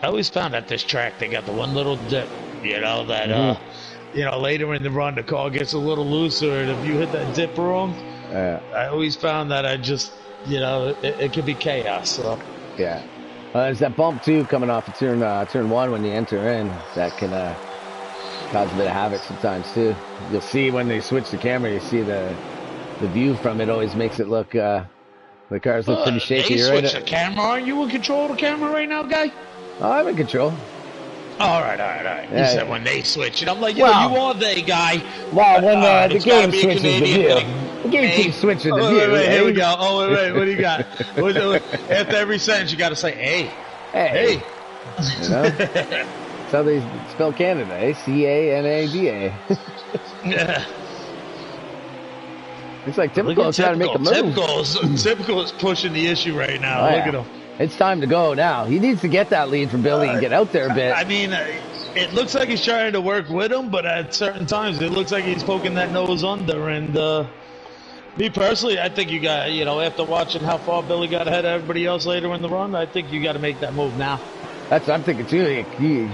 I always found at this track they got the one little dip, that later in the run the car gets a little looser, and if you hit that dip wrong, I always found that it could be chaos. So yeah, there's that bump too coming off of turn 1 when you enter in that can cause a bit of havoc sometimes too. You'll see when they switch the camera, you see the view from it always makes it look the cars look pretty shaky. They switch the camera. Are you in control of the camera right now, guy? Oh, I'm in control. All right. You said when they switch it. I'm like, you are they, guy. Well, when the game switches the view. The game keeps switching the view. Wait, here we go. Oh, wait, what do you got? After every sentence, you got to say, hey. You know? That's how they spell Canada, eh? C-A-N-A-D-A. Yeah. It's like Typical trying to make a move. Typical is pushing the issue right now. Look at him. It's time to go now. He needs to get that lead from Billy and get out there a bit. I mean, it looks like he's trying to work with him, but at certain times it looks like he's poking that nose under. And me personally, I think you got, after watching how far Billy got ahead of everybody else later in the run, I think you got to make that move now. That's what I'm thinking too.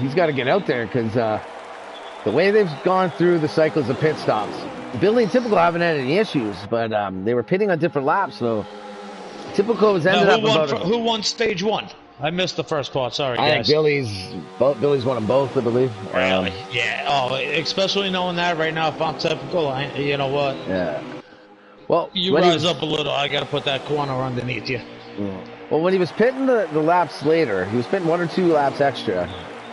He's got to get out there because the way they've gone through the cycles of pit stops, Billy and Typical haven't had any issues, but they were pitting on different laps, so Typical was ended up who won stage 1? I missed the first part. Sorry, guys. I think Billy's won them both, I believe. Really? Yeah. Oh, especially knowing that right now, if I'm Typical, you know what? Yeah. Well, you rise up a little. I got to put that corner underneath you. Well, when he was pitting the laps later, he was pitting 1 or 2 laps extra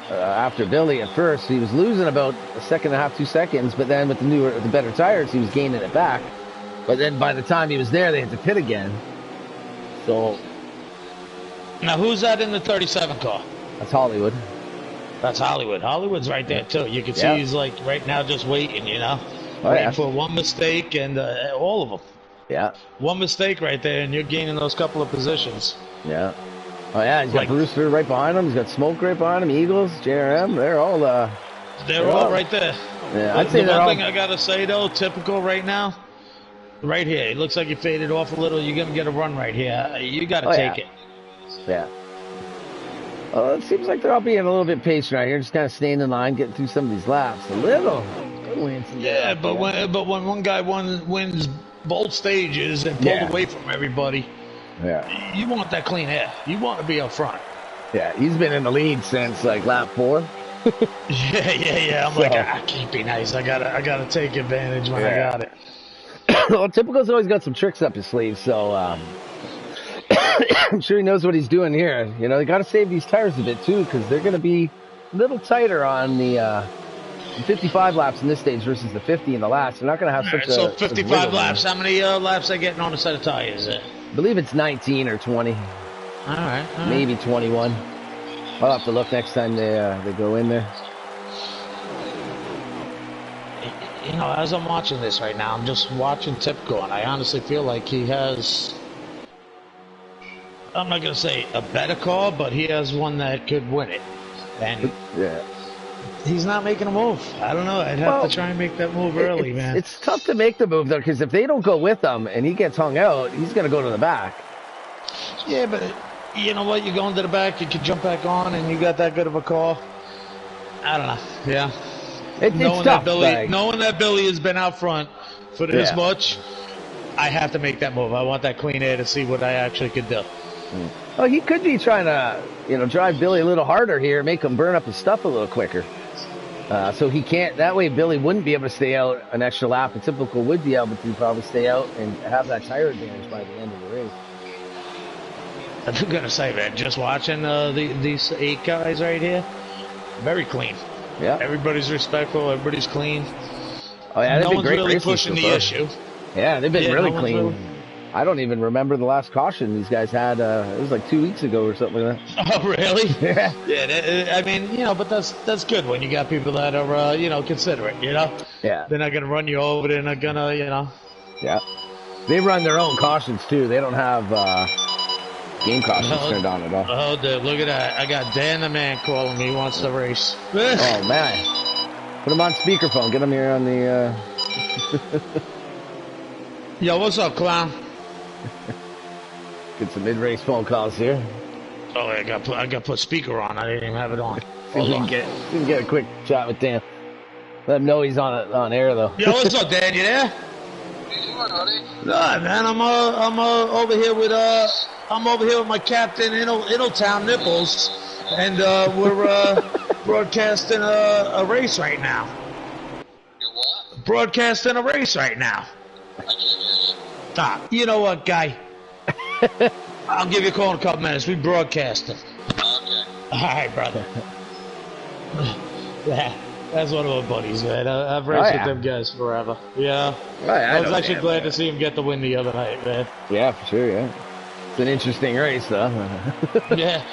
after Billy at first. He was losing about a second and a half, 2 seconds, but then with the better tires, he was gaining it back. But then by the time he was there, they had to pit again. So now, who's that in the 37 car? That's Hollywood. That's Hollywood. Hollywood's right there too. You can see he's like right now just waiting, waiting for one mistake, and all of them. Yeah. One mistake right there, and you're gaining those couple of positions. Yeah. Oh yeah, he's got Brewster right behind him. He's got Smoke right behind him. Eagles, JRM, they're all right there. Yeah, I'd say the one thing I gotta say though, Typical right now. Right here, it looks like you faded off a little. You're gonna get a run right here. You gotta take it. Yeah. Well, it seems like they're all being a little bit patient right here, just kind of staying in line, getting through some of these laps. A little. Yeah, but when one guy wins both stages and pulled away from everybody, you want that clean air. You want to be up front. Yeah, he's been in the lead since like lap 4. yeah. I'm like, I can't be nice. I gotta take advantage when I got it. Well, Typical's always got some tricks up his sleeve, so I'm sure he knows what he's doing here. They got to save these tires a bit too, because they're going to be a little tighter on the 55 laps in this stage versus the 50 in the last. They're not going to have such a... So 55 laps. How many laps are they getting on a set of tires? I believe it's 19 or 20. All right. Maybe 21. I'll have to look next time they go in there. As I'm watching this right now, I'm just watching Typical, and I honestly feel like he has... I'm not going to say a better car, but he has one that could win it. And he's not making a move. I don't know. I'd have to try and make that move early, man. It's tough to make the move, though, because if they don't go with him and he gets hung out, he's going to go to the back. Yeah, but you know what? You go into the back, you can jump back on, and you got that good of a car. I don't know. Yeah. It's tough. Knowing that Billy has been out front for this much, I have to make that move. I want that clean air to see what I actually could do. Well, he could be trying to, drive Billy a little harder here, make him burn up his stuff a little quicker. So he can't, that way Billy wouldn't be able to stay out an extra lap. A Typical would be able to probably stay out and have that tire advantage by the end of the race. I'm going to say, man, just watching these 8 guys right here, very clean. Yeah. Everybody's respectful, everybody's clean. Oh, yeah, no one's really pushing the issue. Yeah, they've been really clean. I don't even remember the last caution these guys had. It was like 2 weeks ago or something like that. Oh, really? Yeah. Yeah, I mean, but that's good when you got people that are, considerate, Yeah. They're not going to run you over. They're not going to, Yeah. They run their own cautions, too. They don't have game cautions turned on at all. Oh, dude, look at that. I got Dan the man calling me. He wants to race. Oh, man. Put him on speakerphone. Get him here on the... Yo, what's up, clown? Get some mid-race phone calls here. Oh, I got to put speaker on. I didn't even have it on. See if we can get a quick chat with Dan. Let him know he's on air, though. Yo, what's up, Dan? You there? What are you doing, buddy? Nah, man, I'm over here with my captain, Innotown Nipples, and we're broadcasting a race right now. You what? Broadcasting a race right now. I can't hear you. You know what, guy? I'll give you a call in a couple minutes. We broadcasting. Okay. All right, brother. Yeah, that's one of my buddies, man. I've raced with them guys forever. Yeah. I was actually glad to see him get the win the other night, man. Yeah, for sure, yeah. It's an interesting race, though. Yeah,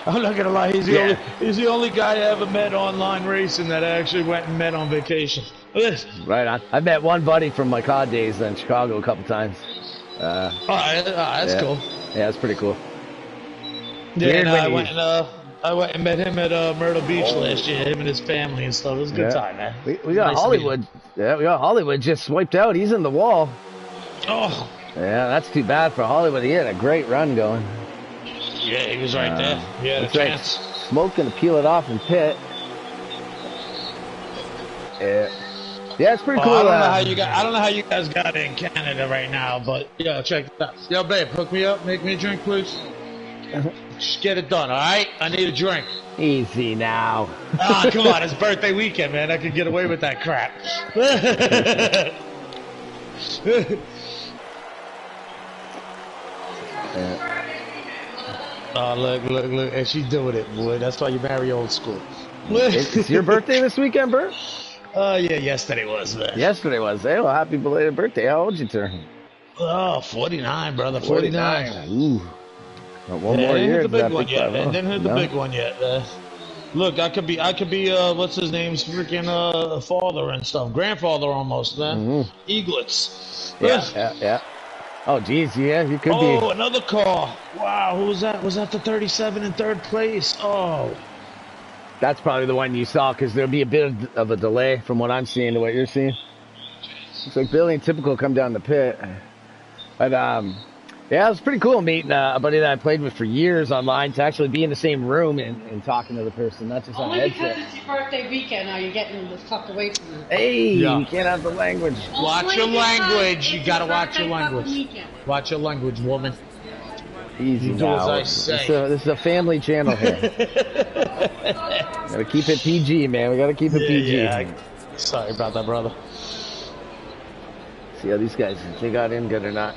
I'm not gonna lie. He's the only guy I ever met online racing that I actually went and met on vacation. Right on. I've met one buddy from my COD days in Chicago a couple times. That's cool. Yeah, that's pretty cool. Yeah, no, I went and met him at Myrtle Beach last year. Him and his family and stuff. It was a good time, man. We got Hollywood. Yeah, we got Hollywood just swiped out. He's in the wall. Oh. Yeah, that's too bad for Hollywood. He had a great run going. Yeah, he was right there. He had a chance. Smoke gonna peel it off in pit. Yeah, it's pretty cool. I don't know how you guys got it in Canada right now, but yo, check it out. Yo, babe, hook me up. Make me a drink, please. Just get it done, all right? I need a drink. Easy now. Oh, come on, it's birthday weekend, man. I could get away with that crap. Oh, look, and she's doing it, boy. That's why you marry old school. It's your birthday this weekend, Bert? Yeah, yesterday was, man. Yesterday was. Hey, well, happy belated birthday. How old you turn? Oh, 49, brother, 49. Ooh. Well, one more year. And then hit the big one yet. Look, I could be, what's his name's freaking father and stuff, grandfather almost, man. Eaglets. Yeah. Oh, geez, yeah, you could be. Oh, another car. Wow, who was that? Was that the 37 in third place? Oh. That's probably the one you saw, because there'll be a bit of a delay from what I'm seeing to what you're seeing. Looks like Billy and Typical come down the pit. But, yeah, it was pretty cool meeting a buddy that I played with for years online to actually be in the same room and talking to the person, not just on headset. Only because it's your birthday weekend now, you're getting the fuck away from it. Hey, you can't have the language. Watch your language. You gotta watch your language. Watch your language, woman. Easy now. Do as I say. This is a family channel here. Gotta keep it PG, man. We gotta keep it PG. Yeah, sorry about that, brother. See how these guys, if they got in good or not.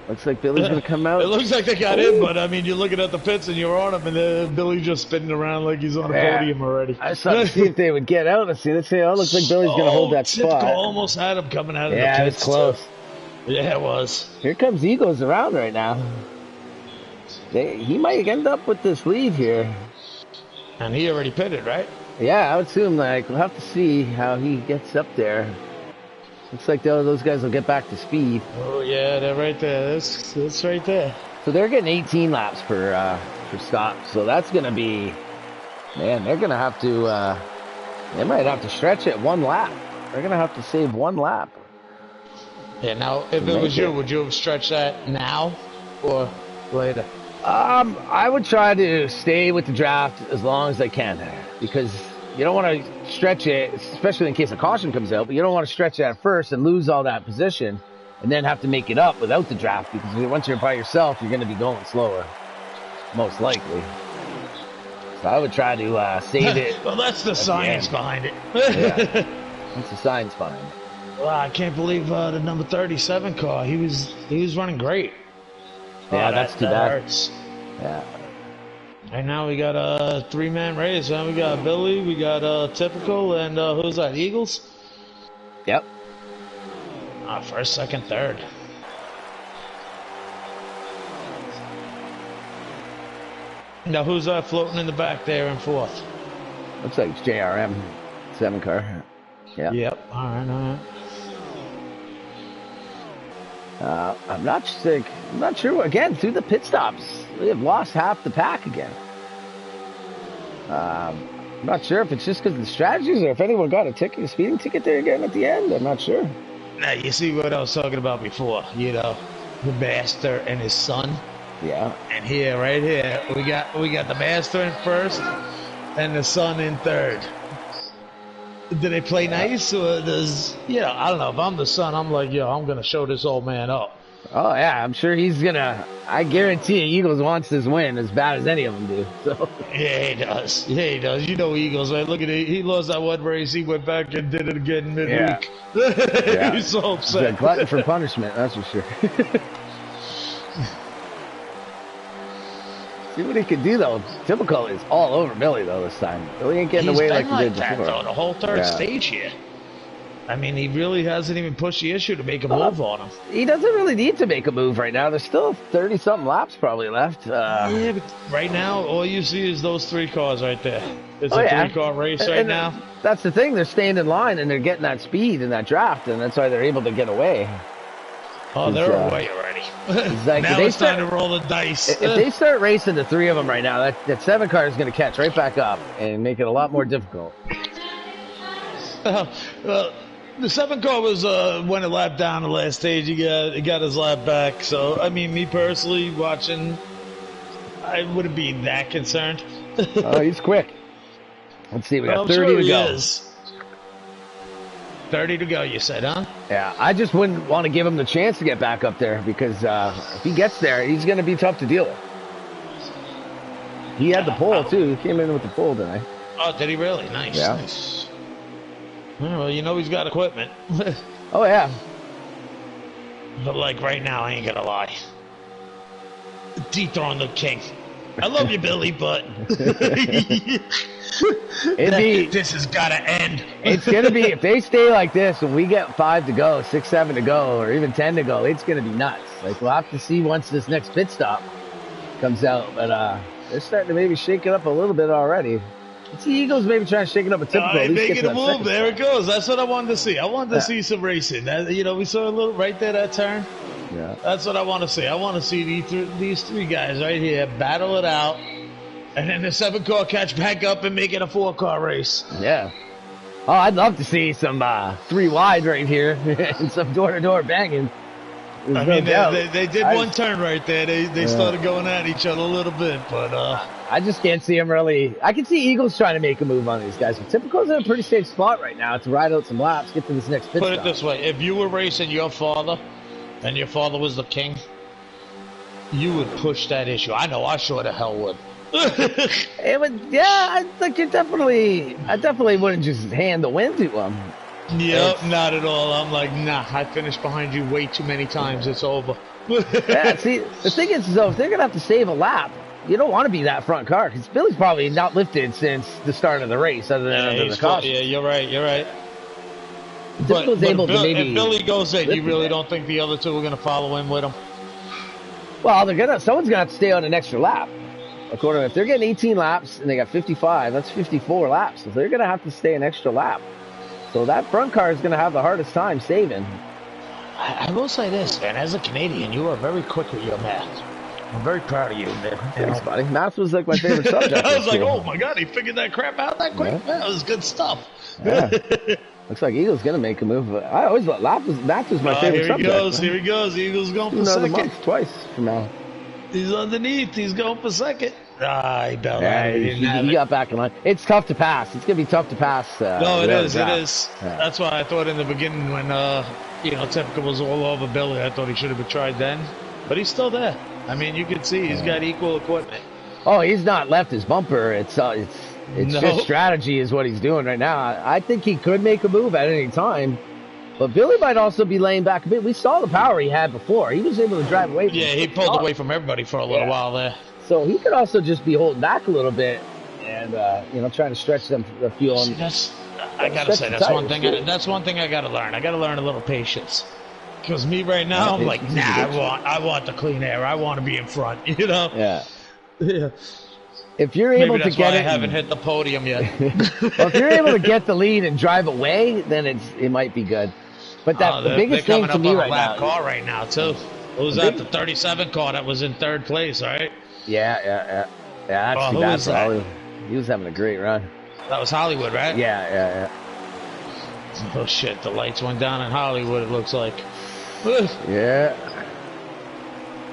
Looks like Billy's gonna come out. It looks like they got in, but I mean, you're looking at the pits and you're on him, and Billy's just spinning around like he's on a podium already. I was trying to see if they would get out. Let's say, oh, looks like Billy's gonna hold that spot. Almost had him coming out of the pits. Yeah, it was close. Yeah, it was. Here comes Eagles around right now. He might end up with this lead here. And he already pitted, right? Yeah, I would assume, like, we'll have to see how he gets up there. Looks like those guys will get back to speed. Oh, yeah, they're right there. That's right there. So they're getting 18 laps for stop. So that's going to be, man, they're going to have to, they might have to stretch it one lap. They're going to have to save one lap. Yeah, now, if it was you, would you have stretched that now or later? I would try to stay with the draft as long as I can, because you don't want to stretch it, especially in case a caution comes out, but you don't want to stretch it at first and lose all that position and then have to make it up without the draft, because once you're by yourself, you're going to be going slower, most likely. So I would try to save it. Well, that's the science behind it. Yeah, that's the science behind it. Wow, I can't believe the number 37 car. He was running great. Yeah, that's too bad. Hurts. Yeah. And now we got a three-man race. Now we got Billy, we got Typical, and who's that? Eagles. Yep. First, second, third. Now who's floating in the back there in fourth? Looks like it's JRM 7 car. Yeah. Yep. All right. I'm not sure. Again, through the pit stops, we have lost half the pack again. I'm not sure if it's just because of the strategies or if anyone got a speeding ticket there again at the end. I'm not sure. Now you see what I was talking about before. You know, the master and his son. Yeah. And here, right here, we got the master in first and the son in third. Do they play nice, or does, I don't know. If I'm the son, I'm like, I'm going to show this old man up. Oh, yeah, I'm sure he's going to. I guarantee you, Eagles wants this win as bad as any of them do. So. Yeah, he does. You know Eagles, man. Look at it. He lost that one race. He went back and did it again midweek. Yeah. He's so upset. He's a glutton for punishment, that's for sure. See what he could do, though. Typical is all over Billy, though, this time. Billy ain't getting away like he did before. The whole third stage here. I mean, he really hasn't even pushed the issue to make a move on him. He doesn't really need to make a move right now. There's still 30-something laps probably left. Yeah, but right now, all you see is those 3 cars right there. It's a 3-car race right now. That's the thing. They're staying in line, and they're getting that speed in that draft, and that's why they're able to get away. Oh, they're away already. Like, now it's time to roll the dice. If they start racing the 3 of them right now, that 7 car is going to catch right back up and make it a lot more difficult. Well, the 7 car was went a lap down the last stage. He got his lap back. So, I mean, me personally watching, I wouldn't be that concerned. Oh, he's quick. Let's see, we got 30 sure to go. Is. 30 to go, you said, huh? Yeah, I just wouldn't want to give him the chance to get back up there because if he gets there, he's going to be tough to deal with. He had the pole, too. He came in with the pole tonight. Oh, did he really? Nice. Yeah. Nice. Well, you know he's got equipment. Oh, yeah. But, like, right now, I ain't going to lie. Dethrone the king. I love you, Billy, but... this has got to end. It's going to be, if they stay like this, when we get 5 to go, 6, 7 to go, or even 10 to go, it's going to be nuts. Like, we'll have to see once this next pit stop comes out. But they're starting to maybe shake it up a little bit already. Let's see Eagles maybe trying to shake it up a typical. Making a move. There it goes. That's what I wanted to see. I wanted to see some racing. You know, we saw a little right there, that turn. Yeah. That's what I want to see. I want to see these 3 guys right here battle it out. And then the 7 car catch back up and make it a 4 car race. Yeah. Oh, I'd love to see some 3 wide right here and some door-to-door banging. I mean, they did one turn right there. They started going at each other a little bit, but I just can't see them really. I can see Eagles trying to make a move on these guys. But Typical's in a pretty safe spot right now to ride out some laps, get to this next pit Put stop. it this way: if you were racing your father, and your father was the king, you would push that issue. I know I sure the hell would. It would, yeah. I definitely wouldn't just hand the win to him. Yep, not at all. I'm like, nah. I finished behind you way too many times. It's over. Yeah. See, the thing is, though, if they're gonna have to save a lap, you don't want to be that front car because Billy's probably not lifted since the start of the race, other than under the caution. Yeah, you're right. You're right. But if Billy goes in, you really don't think the other 2 are going to follow in with him? Well, someone's gonna have to stay on an extra lap. According, if they're getting 18 laps and they got 55, that's 54 laps. So they're gonna have to stay an extra lap. So that front car is gonna have the hardest time saving. I will say this, man. As a Canadian, you are very quick with your math. I'm very proud of you, man. Thanks, buddy. Math was like my favorite subject. I was like, oh my god, he figured that crap out that quick. Yeah. That was good stuff. Yeah. Looks like Eagles gonna make a move. I always thought math was my favorite subject. Here he goes. Eagles going for second. Month, twice from now. He's underneath. He's going for second. He got back in line. It's tough to pass. It's going to be tough to pass. No, it is. It is. Yeah. That's why I thought in the beginning when, Typical was all over Billy, I thought he should have been tried then. But he's still there. I mean, you can see he's got equal equipment. Oh, he's not left his bumper. It's just strategy is what he's doing right now. I think he could make a move at any time. But Billy might also be laying back a bit. We saw the power he had before. He was able to drive away from he pulled away from everybody for a little while there. So he could also just be holding back a little bit and, trying to stretch the fuel. See, I got to say, that's one thing I got to learn. I got to learn a little patience. Because me right now, I'm like, nah, I want the clean air. I want to be in front, you know? Yeah. Yeah. If you're able to get it, I haven't hit the podium yet. Well, if you're able to get the lead and drive away, then it might be good. But the biggest thing to me right now. Car right now too. What was that? The 37 car that was in 3rd place, right? Yeah. That's too bad for Hollywood. He was having a great run. That was Hollywood, right? Yeah. Oh shit! The lights went down in Hollywood. It looks like. Yeah.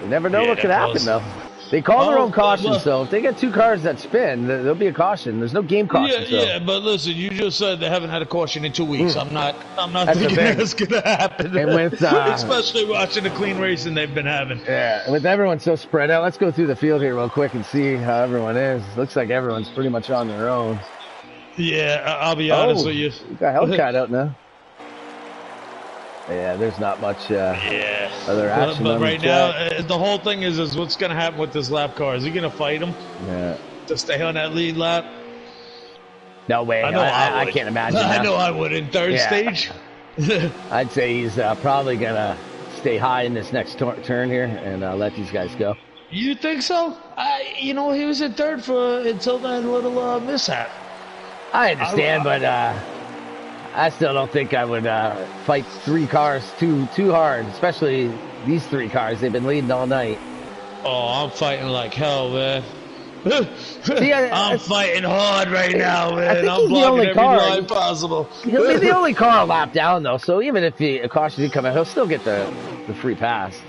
You never know what could happen though. They call their own caution, so if they get 2 cars that spin, there'll be a caution. There's no game caution. Yeah, but listen, you just said they haven't had a caution in 2 weeks. I'm not thinking that's gonna happen. And with especially watching the clean racing they've been having. Yeah, and with everyone so spread out, let's go through the field here real quick and see how everyone is. Looks like everyone's pretty much on their own. Yeah, I'll be honest with you. We got Hellcat out now. Yeah, there's not much other action. But right now, the whole thing is what's going to happen with this lap car? Is he going to fight him? Yeah. To stay on that lead lap? No way. I can't imagine that. I know I would in 3rd stage. I'd say he's probably gonna stay high in this next turn here and let these guys go. You think so? You know, he was in third for until that little mishap. I understand, but I still don't think I would fight 3 cars too hard, especially these 3 cars. They've been leading all night. Oh, I'm fighting like hell, man. See, I'm fighting hard right now, man. I'm blocking every line possible. He'll be the only car a lap down, though. So even if he caution did come out, he'll still get the free pass.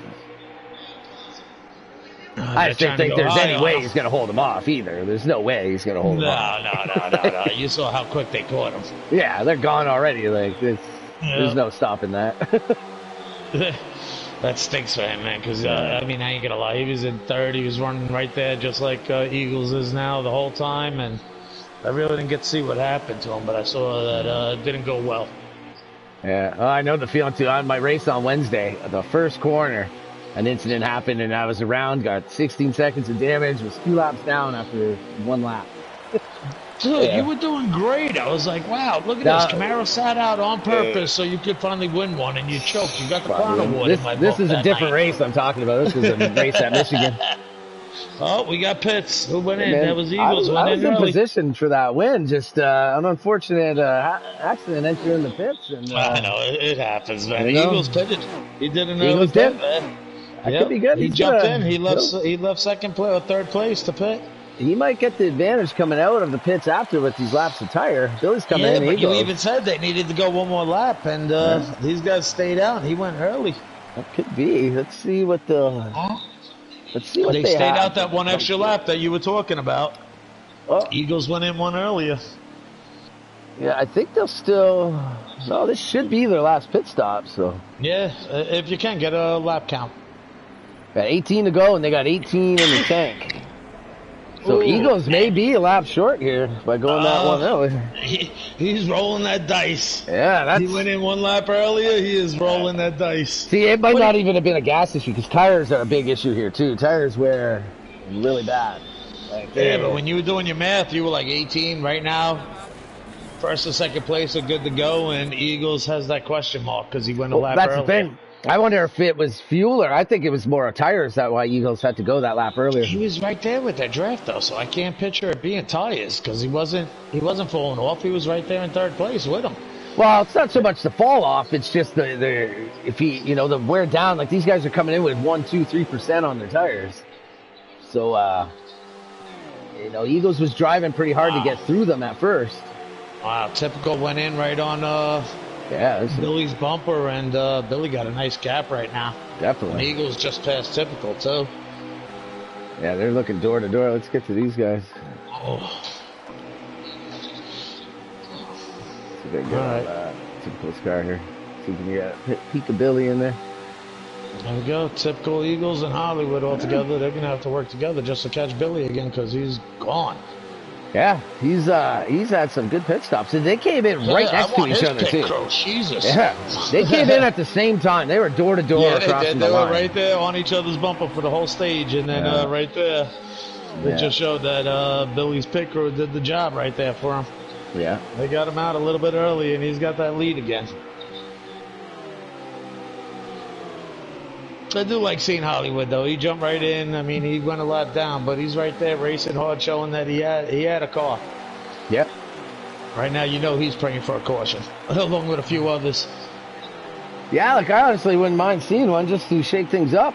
I just don't think there's any way he's going to hold him off either. There's no way he's going to hold him off. No. You saw how quick they caught him. Yeah, they're gone already. Like there's no stopping that. That stinks for him, man, because, I mean, I ain't going to lie. He was in third. He was running right there just like Eagles is now the whole time, and I really didn't get to see what happened to him, but I saw that it didn't go well. Yeah, well, I know the feeling, too. On my race on Wednesday, the first corner, an incident happened, and I was around, got 16 seconds of damage, was 2 laps down after 1 lap. Dude, you were doing great. I was like, wow, look at this. Camaro sat out on purpose so you could finally win one, and you choked. You got the crown award in my book. This is a different race I'm talking about. This is a race at Michigan. Oh, we got pits. Who went in? That was Eagles. I was in position for that win. Just an unfortunate accident entering the pits. And, I know. It happens, man. The Eagles pitted. He did an early pit, man. That could be good. He jumped in. He left second place or third place to pit. He might get the advantage coming out of the pits after with these laps of tire. Billy's coming in. But you even said they needed to go 1 more lap, and these guys stayed out. He went early. That could be. Let's see what they stayed out that 1 extra lap that you were talking about. Oh. Eagles went in 1 earlier. Yeah, I think they'll still. No, this should be their last pit stop. So yeah, if you can get a lap count. Got 18 to go, and they got 18 in the tank. So Eagles may be a lap short here by going that 1 early. He's rolling that dice. Yeah, he went in 1 lap earlier. He is rolling that dice. See, it might not even have been a gas issue because tires are a big issue here too. Tires wear really bad. Like, but when you were doing your math, you were like 18 right now. First and second place are good to go, and Eagles has that question mark because he went a lap earlier. That's the thing. I wonder if it was fuel or I think it was more tires. That's why Eagles had to go that lap earlier. He was right there with that draft though, so I can't picture it being tires because he wasn't falling off. He was right there in third place with him. Well, it's not so much the fall off. It's just the the wear down. Like these guys are coming in with 1, 2, 3% on their tires. So Eagles was driving pretty hard to get through them at first. Wow, typical went in right on. Billy's bumper, and Billy got a nice gap right now. Definitely. And Eagles just passed typical, too. Yeah, they're looking door to door. Let's get to these guys. Oh. See if they can get typical's car here. See if we can get peek of Billy in there. There we go. Typical Eagles and Hollywood all together. They're going to have to work together just to catch Billy again because he's gone. Yeah, he's had some good pit stops. And they came in right next to each other, too. Jesus. Yeah, they came in at the same time. They were door to door across the line. They were right there on each other's bumper for the whole stage. And then right there, they just showed that Billy's pit crew did the job right there for him. Yeah. They got him out a little bit early, and he's got that lead again. I do like seeing Hollywood, though. He jumped right in. I mean, he went a lot down, but he's right there racing hard, showing that he had a car. Yep. Right now, he's praying for a caution, along with a few others. Yeah, I honestly wouldn't mind seeing one just to shake things up.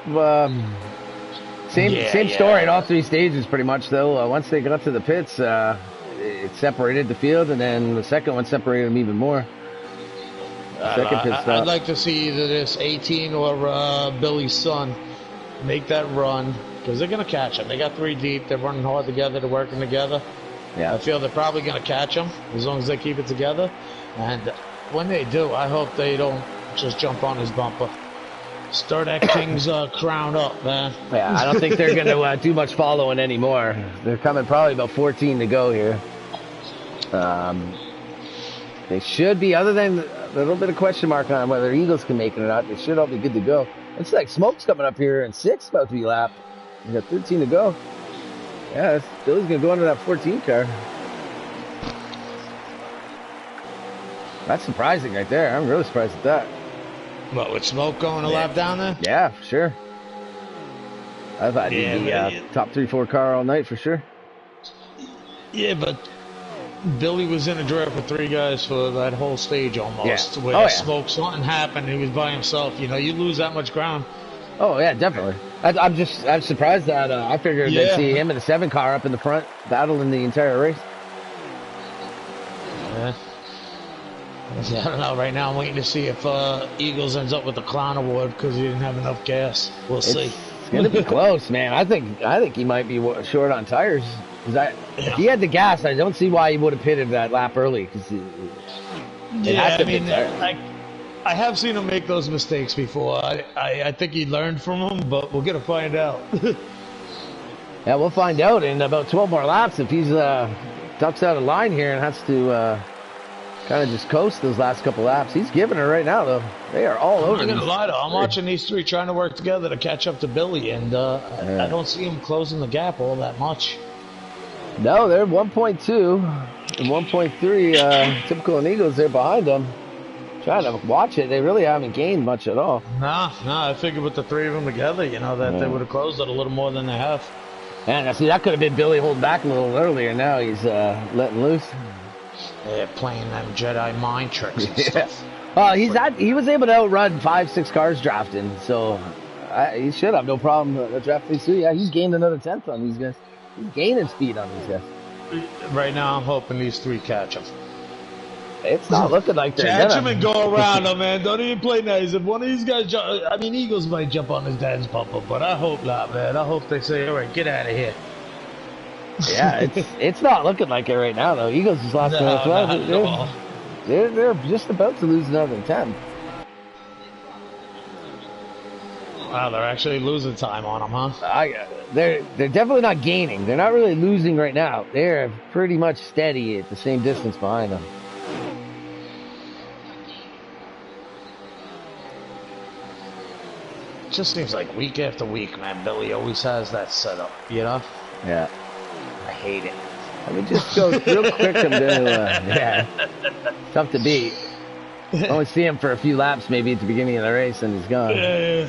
Same story at all 3 stages, pretty much, though. Once they got to the pits, it separated the field, and then the second one separated them even more. I'd like to see either this 18 or Billy's son make that run because they're going to catch him. They got 3 deep. They're running hard together. They're working together. Yeah. I feel they're probably going to catch him as long as they keep it together. And when they do, I hope they don't just jump on his bumper. Stir that King's crown up, man. Yeah, I don't think they're going to do much following anymore. They're coming probably about 14 to go here. They should be, other than a little bit of question mark on whether Eagles can make it or not, they should all be good to go. Looks like Smoke's coming up here, and 6 about to be lapped. We got 13 to go. Yeah, Billy's going to go under that 14 car. That's surprising right there. I'm really surprised at that. What, with smoke going a lap down there? Yeah, for sure. I thought he'd be top 3-4 car all night for sure. Yeah, but Billy was in a draft with 3 guys for that whole stage almost. Yeah. Where smoke, something happened, he was by himself. You know, you lose that much ground. Oh yeah, definitely. I'm surprised that I figured they'd see him in the 7 car up in the front, battling the entire race. Yeah. I don't know. Right now, I'm waiting to see if Eagles ends up with the clown award because he didn't have enough gas. We'll see. It's gonna be close, man. I think he might be short on tires. If he had the gas, I don't see why he would have pitted that lap early. I have seen him make those mistakes before. I think he learned from them, but we're gonna find out. Yeah, we'll find out in about 12 more laps if he's ducks out of line here and has to kind of just coast those last couple laps. He's giving her right now, though. They are all over. I'm not gonna lie, though. I'm watching these 3 trying to work together to catch up to Billy, and I don't see him closing the gap all that much. No, they're 1.2 and 1.3. Typical and Eagles, they're behind them. Trying to watch it, they really haven't gained much at all. Nah, I figured with the 3 of them together, you know, that they would have closed it a little more than they have. And see, that could have been Billy holding back a little earlier. Now he's letting loose. They're playing them Jedi mind tricks and stuff. Well, he was able to outrun 5-6 cars drafting, so he should have no problem drafting these 3. Yeah, he's gained another 10th on these guys. He's gaining speed on these guys. Right now, I'm hoping these 3 catch him. It's not looking like they're catch him and go around him, man. Don't even play nice. If one of these guys Eagles might jump on his dad's bumper, but I hope not, man. I hope they say, all right, get out of here. Yeah, it's not looking like it right now, though. Eagles just lost another 12. They're just about to lose another 10. Wow, they're actually losing time on them, huh? They're definitely not gaining. They're not really losing right now. They're pretty much steady at the same distance behind them. It just seems like week after week, man, Billy always has that setup, you know? Yeah. I hate it. Let me just go real quick. I'm going tough to beat. Only see him for a few laps maybe at the beginning of the race and he's gone. Yeah.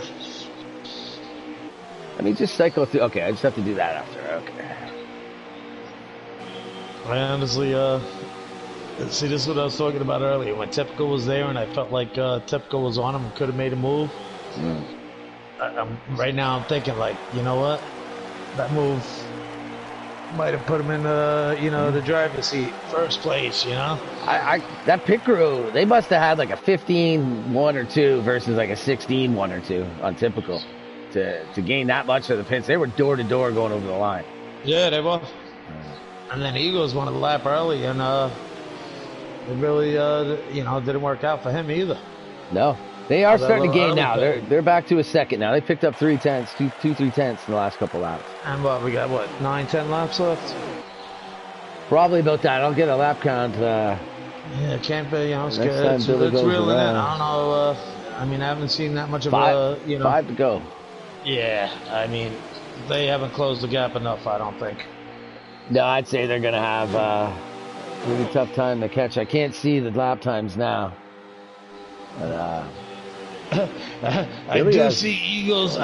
Let me just cycle through. Okay, I just have to do that after. Okay. I honestly, see, this is what I was talking about earlier. When Typical was there and I felt like Typical was on him and could have made a move. Right now I'm thinking like, you know what? That move might have put him in the driver's seat, first place, you know? That pit crew, they must have had like a 15-1 or 2 versus like a 16-1 or 2 on Typical to gain that much of the pits. They were door to door going over the line. Yeah, they were. And then Eagles wanted the lap early, and it really didn't work out for him either. No, they are starting to gain now. They're back to a second now. They picked up 3 tenths, 3 tenths in the last couple laps. And we got 9-10 laps left. Probably about that. I'll get a lap count. Yeah, it can't be. It's next time it's reeling in. around. I don't know. I haven't seen that much of 5 to go. Yeah, they haven't closed the gap enough, I don't think. No, I'd say they're going to have a really tough time to catch. I can't see the lap times now. But, I do see Eagles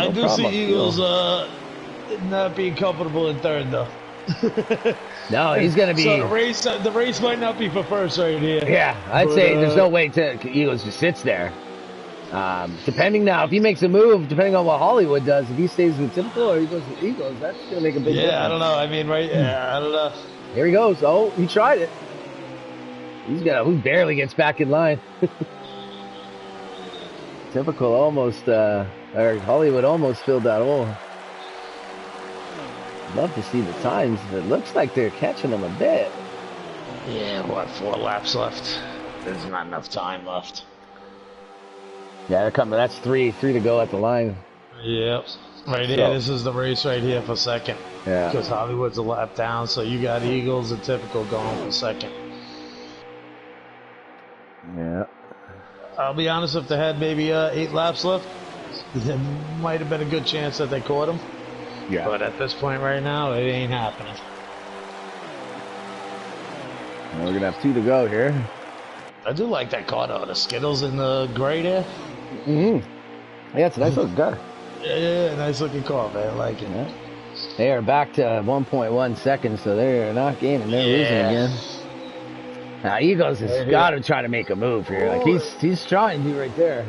not being comfortable in third, though. No, he's going to be... So the race might not be for first right here. Yeah, I'd say there's no way Eagles just sits there. Depending now, if he makes a move, depending on what Hollywood does, if he stays with Typical or he goes with Eagles, that's going to make a big difference. I don't know. I don't know. Here he goes. Oh, he tried it. He barely gets back in line. Typical almost, or Hollywood almost filled that hole. Love to see the times. It looks like they're catching them a bit. Yeah, 4 laps left? There's not enough time left. Yeah, they're coming. That's 3 to go at the line. Yep. Right here, this is the race right here for second. Yeah. Because Hollywood's a lap down, so you got Eagles and Typical going for second. Yeah. I'll be honest, if they had maybe 8 laps left, there might have been a good chance that they caught him. Yeah. But at this point right now, it ain't happening. We're going to have 2 to go here. I do like that car though. The Skittles in the gray there. Yeah, it's a nice looking car. Yeah, nice looking car, man. I like it. Yeah. They are back to 1.1 seconds, so they're not gaining. They're losing again. Now Eagles has got to try to make a move here. Like he's trying to right there.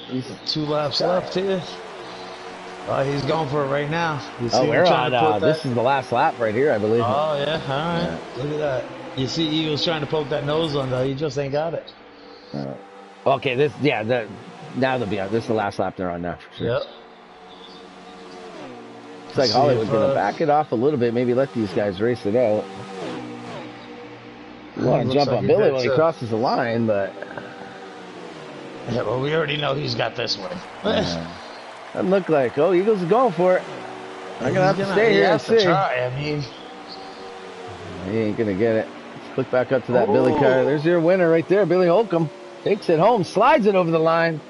He's 2 laps left here. He's going for it right now. You see we're on. This is the last lap right here, I believe. Oh yeah, all right. Yeah. Look at that. You see Eagles trying to poke that nose on though. He just ain't got it. Okay, now they'll be on. This is the last lap they're on now. For sure. Yep. It's like Hollywood's gonna back it off a little bit. Maybe let these guys race it out. You want to jump on Billy when he crosses the line, but yeah, well, we already know he's got this one. Doesn't look like. Eagles are going for it. I'm gonna have to stay here and see. Try. I mean, he ain't gonna get it. Let's click back up to that Billy car. There's your winner right there, Billy Holcomb. Takes it home, slides it over the line.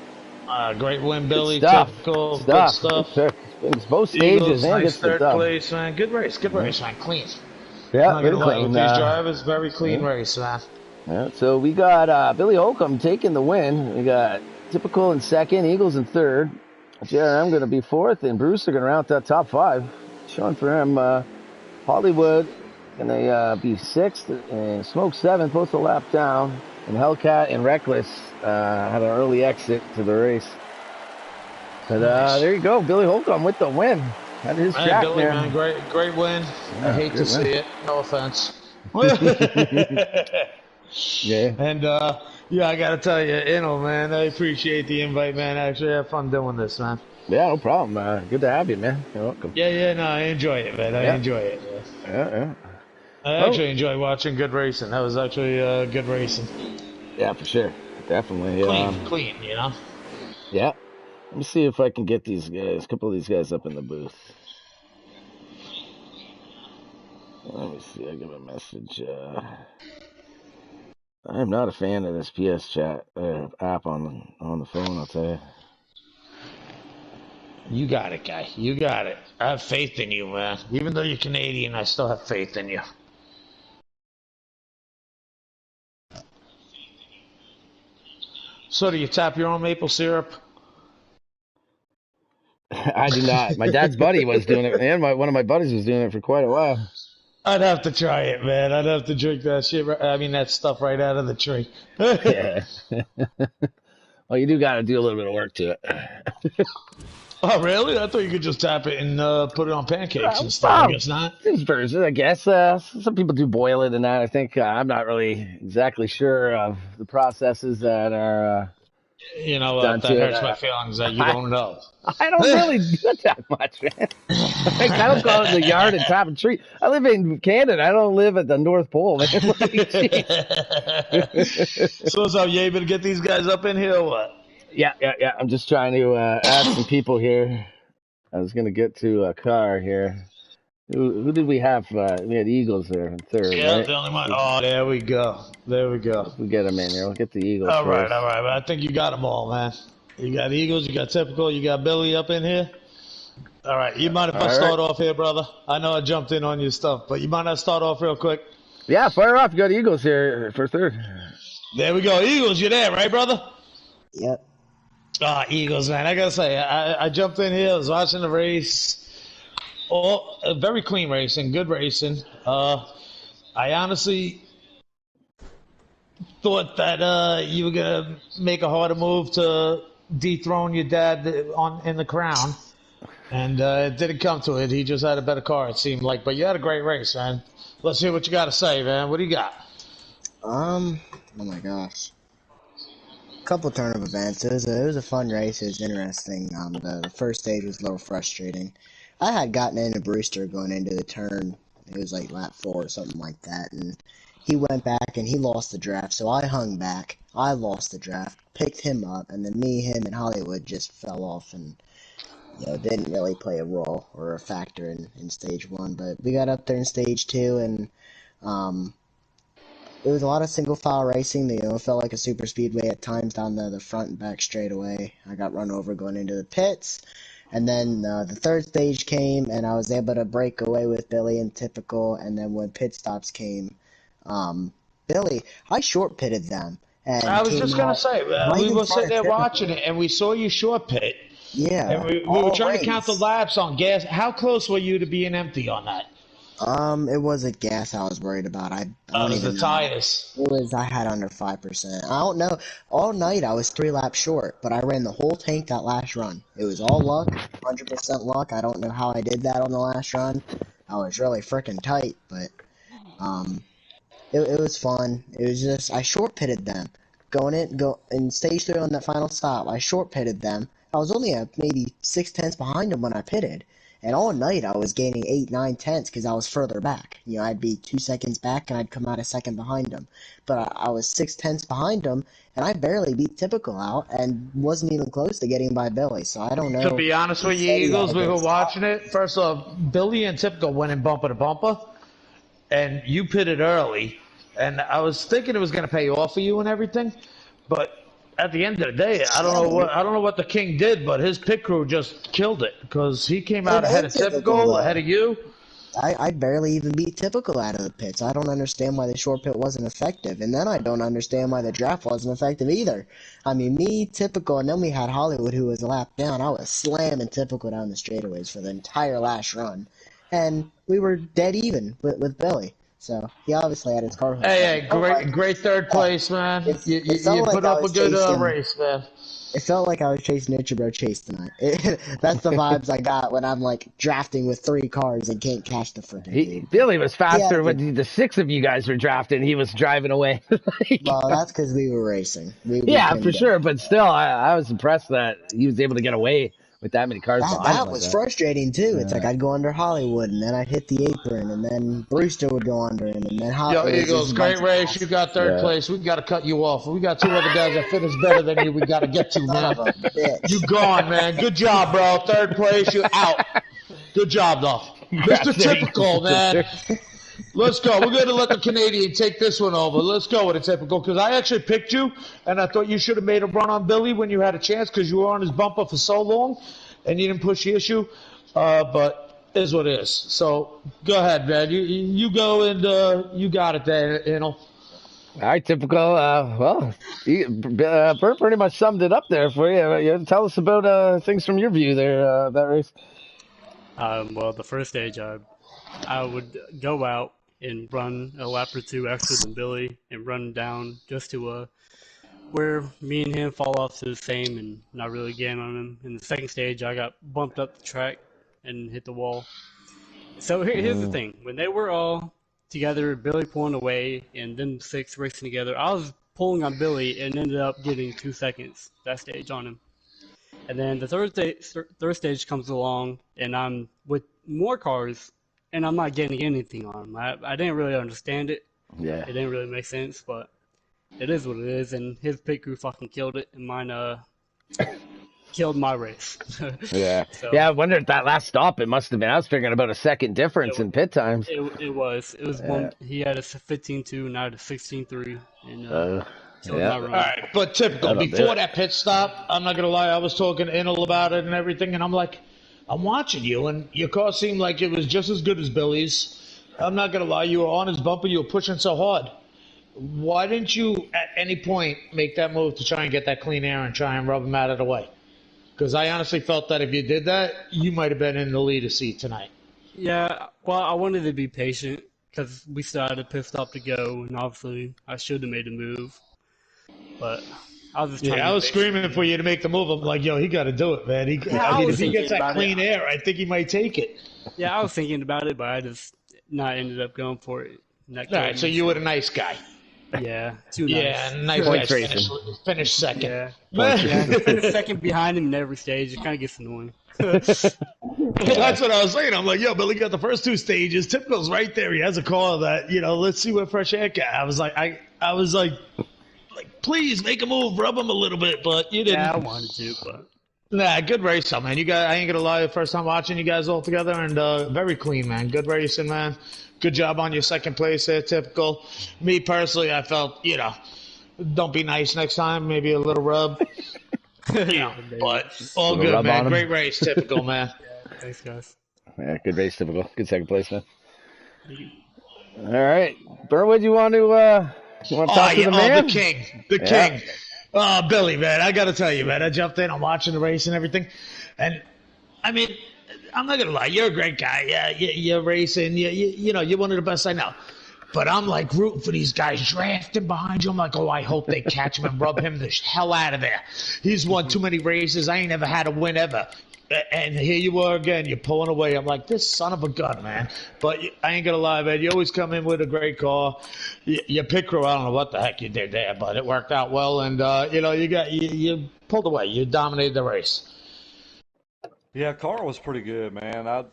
Great win, Billy. Typical good stuff. It's both stages Eagles, and nice third place, man. Good race, man. Clean. Yeah, very clean. These drivers, very clean race, man. Yeah, so we got Billy Holcomb taking the win. We got Typical in second, Eagles in third. JRM going to be fourth, and Bruce are going to round that top 5. Showing for him, Hollywood going to be sixth, and Smoke seventh, both a lap down. And Hellcat and Reckless had an early exit to the race. But there you go, Billy Holcomb with the win. That is Jack Billy, there. Man, great win. I hate to see it. No offense. Yeah. And I gotta tell you, man, I appreciate the invite, man. I actually have fun doing this, man. Yeah, no problem. Good to have you, man. You're welcome. Yeah, no, I enjoy it, man. I enjoy it. Yeah. I actually enjoy watching good racing. That was actually good racing. Yeah, for sure. Definitely. Clean, you know? Yeah. Let me see if I can get these guys, a couple of these guys up in the booth. Let me see. I'll give a message. I'm not a fan of this PS chat app on the phone, I'll tell you. You got it, guy. You got it. I have faith in you, man. Even though you're Canadian, I still have faith in you. So do you tap your own maple syrup? I do not. My dad's buddy was doing it, and one of my buddies was doing it for quite a while. I'd have to try it, man. I'd have to drink that shit. That stuff right out of the tree. Yeah. Well, you do got to do a little bit of work to it. Oh, really? I thought you could just tap it and put it on pancakes and stuff. I guess not. There's versions, I guess. Some people do boil it and that. I think I'm not really exactly sure of the processes that are. You know what? That hurts my feelings that you don't know. I don't really do it that much, man. I don't go out in the yard and tap a tree. I live in Canada. I don't live at the North Pole, man. So what's up? You able to get these guys up in here or what? Yeah. I'm just trying to add some people here. I was going to get to a car here. Who did we have? We had Eagles there in third, right? The only one. Oh, there we go. We get them in here. We'll get the Eagles all first. right. But I think you got them all, man. You got Eagles, you got Typical, you got Billy up in here. All right. You mind if I start off here, brother? I know I jumped in on your stuff, but you mind I start off real quick? Yeah, fire off. You got Eagles here for third. There we go. Eagles, you there, right, brother? Yep. Eagles, man. I got to say, I jumped in here. I was watching the race. Very clean racing, good racing. I honestly thought that you were gonna make a harder move to dethrone your dad in the crown, and it didn't come to it. He just had a better car, it seemed like. But you had a great race, man. Let's hear what you got to say, man. What do you got? Oh my gosh. Couple turn of events. It was a fun race. It was interesting. The first stage was a little frustrating. I had gotten into Brewster going into the turn. It was like lap 4 or something like that, and he went back and he lost the draft. So I hung back. I lost the draft, picked him up, and then me, him, and Hollywood just fell off and didn't really play a role or a factor in stage 1. But we got up there in stage 2, and it was a lot of single file racing. It felt like a super speedway at times down the front and back straightaway. I got run over going into the pits. And then the third stage came, and I was able to break away with Billy and Typical. And then when pit stops came, Billy, I short pitted them I and was came just gonna out say, right we in were front sitting of there watching typical. it, and we saw you short pit, and Yeah, we were all trying to count the race. laps on gas. How close were you to being empty on that? It wasn't gas I was worried about. I That don't was the even know. tires. It was I had under 5%. I don't know. All night I was 3 laps short, but I ran the whole tank that last run. It was all luck, 100% luck. I don't know how I did that on the last run. I was really freaking tight, but um, it was fun. It was just I short pitted them, go in stage 3 on that final stop. I short pitted them. I was only maybe 6 tenths behind them when I pitted, and all night I was gaining 8, 9 tenths because I was further back. You know, I'd be 2 seconds back and I'd come out a second behind them, but I was 6 tenths behind them, and I barely beat Typical out and wasn't even close to getting by Billy. So I don't To know. be honest He with you, said he had Eagles, a we good were stop. watching it. First off, Billy and Typical went in bumper to bumper, and you pitted early, and I was thinking it was going to pay off for you and everything, but at the end of the day, I don't know what the King did, but his pit crew just killed it because he came out ahead And of Typical Typical, ahead though. of you. I barely even beat Typical out of the pits. I don't understand why the short pit wasn't effective. And then I don't understand why the draft wasn't effective either. I mean, me, Typical, and then we had Hollywood, who was a lap down. I was slamming Typical down the straightaways for the entire last run. And we were dead even with Billy. So he obviously had his car hooked up. Hey, hey, great third place, man. It You felt like put I up a was good chasing. race, man. It felt like I was chasing Ichibro Chase tonight. That's the vibes I got when I'm like drafting with 3 cars and can't catch the freaking dude. Billy was He had a faster good. when the 6 of you guys were drafting. He was driving away. Like, Well, that's because we were racing. We yeah, for couldn't get sure. out But there. still, I was impressed that he was able to get away with that many cars behind him That like was that. frustrating too. It's like I'd go under Hollywood and then I'd hit the apron and then Brewster would go under him and then Yo, It was just Eagles, a bunch great of race. You passes. got third Yeah. place. We got to cut you off. We got 2 other guys that finished better than you. We got to get to, Son man. of a You bitch. gone, man. Good job, bro. Third place. You out. Good job, though. Mr. Congrats there, Typical, man. sir. Let's go. We're going to let the Canadian take this one over. Let's go with it, Typical, because I actually picked you, and I thought you should have made a run on Billy when you had a chance because you were on his bumper for so long, and you didn't push the issue. But it is what it is. So go ahead, man. You go and you got it there, Anil. All right, typical. Bert pretty much summed it up there for you. Tell us about things from your view there, that race. Well, the first stage, I would go out and run a lap or 2 extra than Billy and run down just to where me and him fall off to the same and not really gain on him. In the second stage, I got bumped up the track and hit the wall. So here's the thing. When they were all together, Billy pulling away and then 6 racing together, I was pulling on Billy and ended up getting 2 seconds that stage on him. And then the third stage comes along, and I'm with more cars, and I'm not getting anything on him. I didn't really understand it. Yeah. It didn't really make sense, but it is what it is. And his pit crew fucking killed it, and mine killed my race. Yeah. So Yeah, I wonder if that last stop, it must have been, I was figuring about a second difference in pit times. it was one. He had a 15.2, and I had a 16.3, and killed my run. All right, but Typical, before that pit stop, I'm not going to lie, I was talking to Inel about it and everything, and I'm like, I'm watching you, and your car seemed like it was just as good as Billy's. I'm not going to lie, you were on his bumper, you were pushing so hard. Why didn't you, at any point, make that move to try and get that clean air and try and rub him out of the way? Because I honestly felt that if you did that, you might have been in the leader seat tonight. Yeah, well, I wanted to be patient because we still had a pit stop to go, and obviously I should have made a move. But I was just trying to I be was patient. screaming for you to make the move. I'm like, yo, he got to do it, man. If he gets that clean air, I think he might take it. Yeah, I was thinking about it, but I just not ended up going for it. All right, so you were the nice guy. Yeah, too nice. Yeah, nice guy. Finish second. Yeah. Second behind him in every stage. It kind of gets annoying. That's what I was saying. I'm like, yo, Billy got the first 2 stages. Typical's right there. He has a car that, let's see what fresh air got. I was like, please make a move, rub him a little bit, but you didn't. Yeah, I wanted to, but nah, good racing, man. You guys, I ain't gonna lie, first time watching you guys all together, and very clean, man. Good racing, man. Good job on your second place there, Typical. Me personally, I felt, don't be nice next time, maybe a little rub. But all good, man. Great race, Typical, man. Yeah, thanks, guys. Yeah, good race, Typical. Good second place, man. All right, Bert, what do you want to You want to talk to the man? The king. The king. Oh, Billy, man, I got to tell you, man, I jumped in. I'm watching the race and everything. And, I mean, I'm not going to lie. You're a great guy. Yeah, you're racing. You know, you're one of the best I know. But I'm like rooting for these guys drafting behind you. I'm like, oh, I hope they catch him and rub him the hell out of there. He's won too many races. I ain't never had a win ever. And here you are again. You're pulling away. I'm like, this son of a gun, man. But I ain't going to lie, man. You always come in with a great car. Your pit crew, I don't know what the heck you did there, but it worked out well. And, you know, you pulled away. You dominated the race. Yeah, car was pretty good, man. I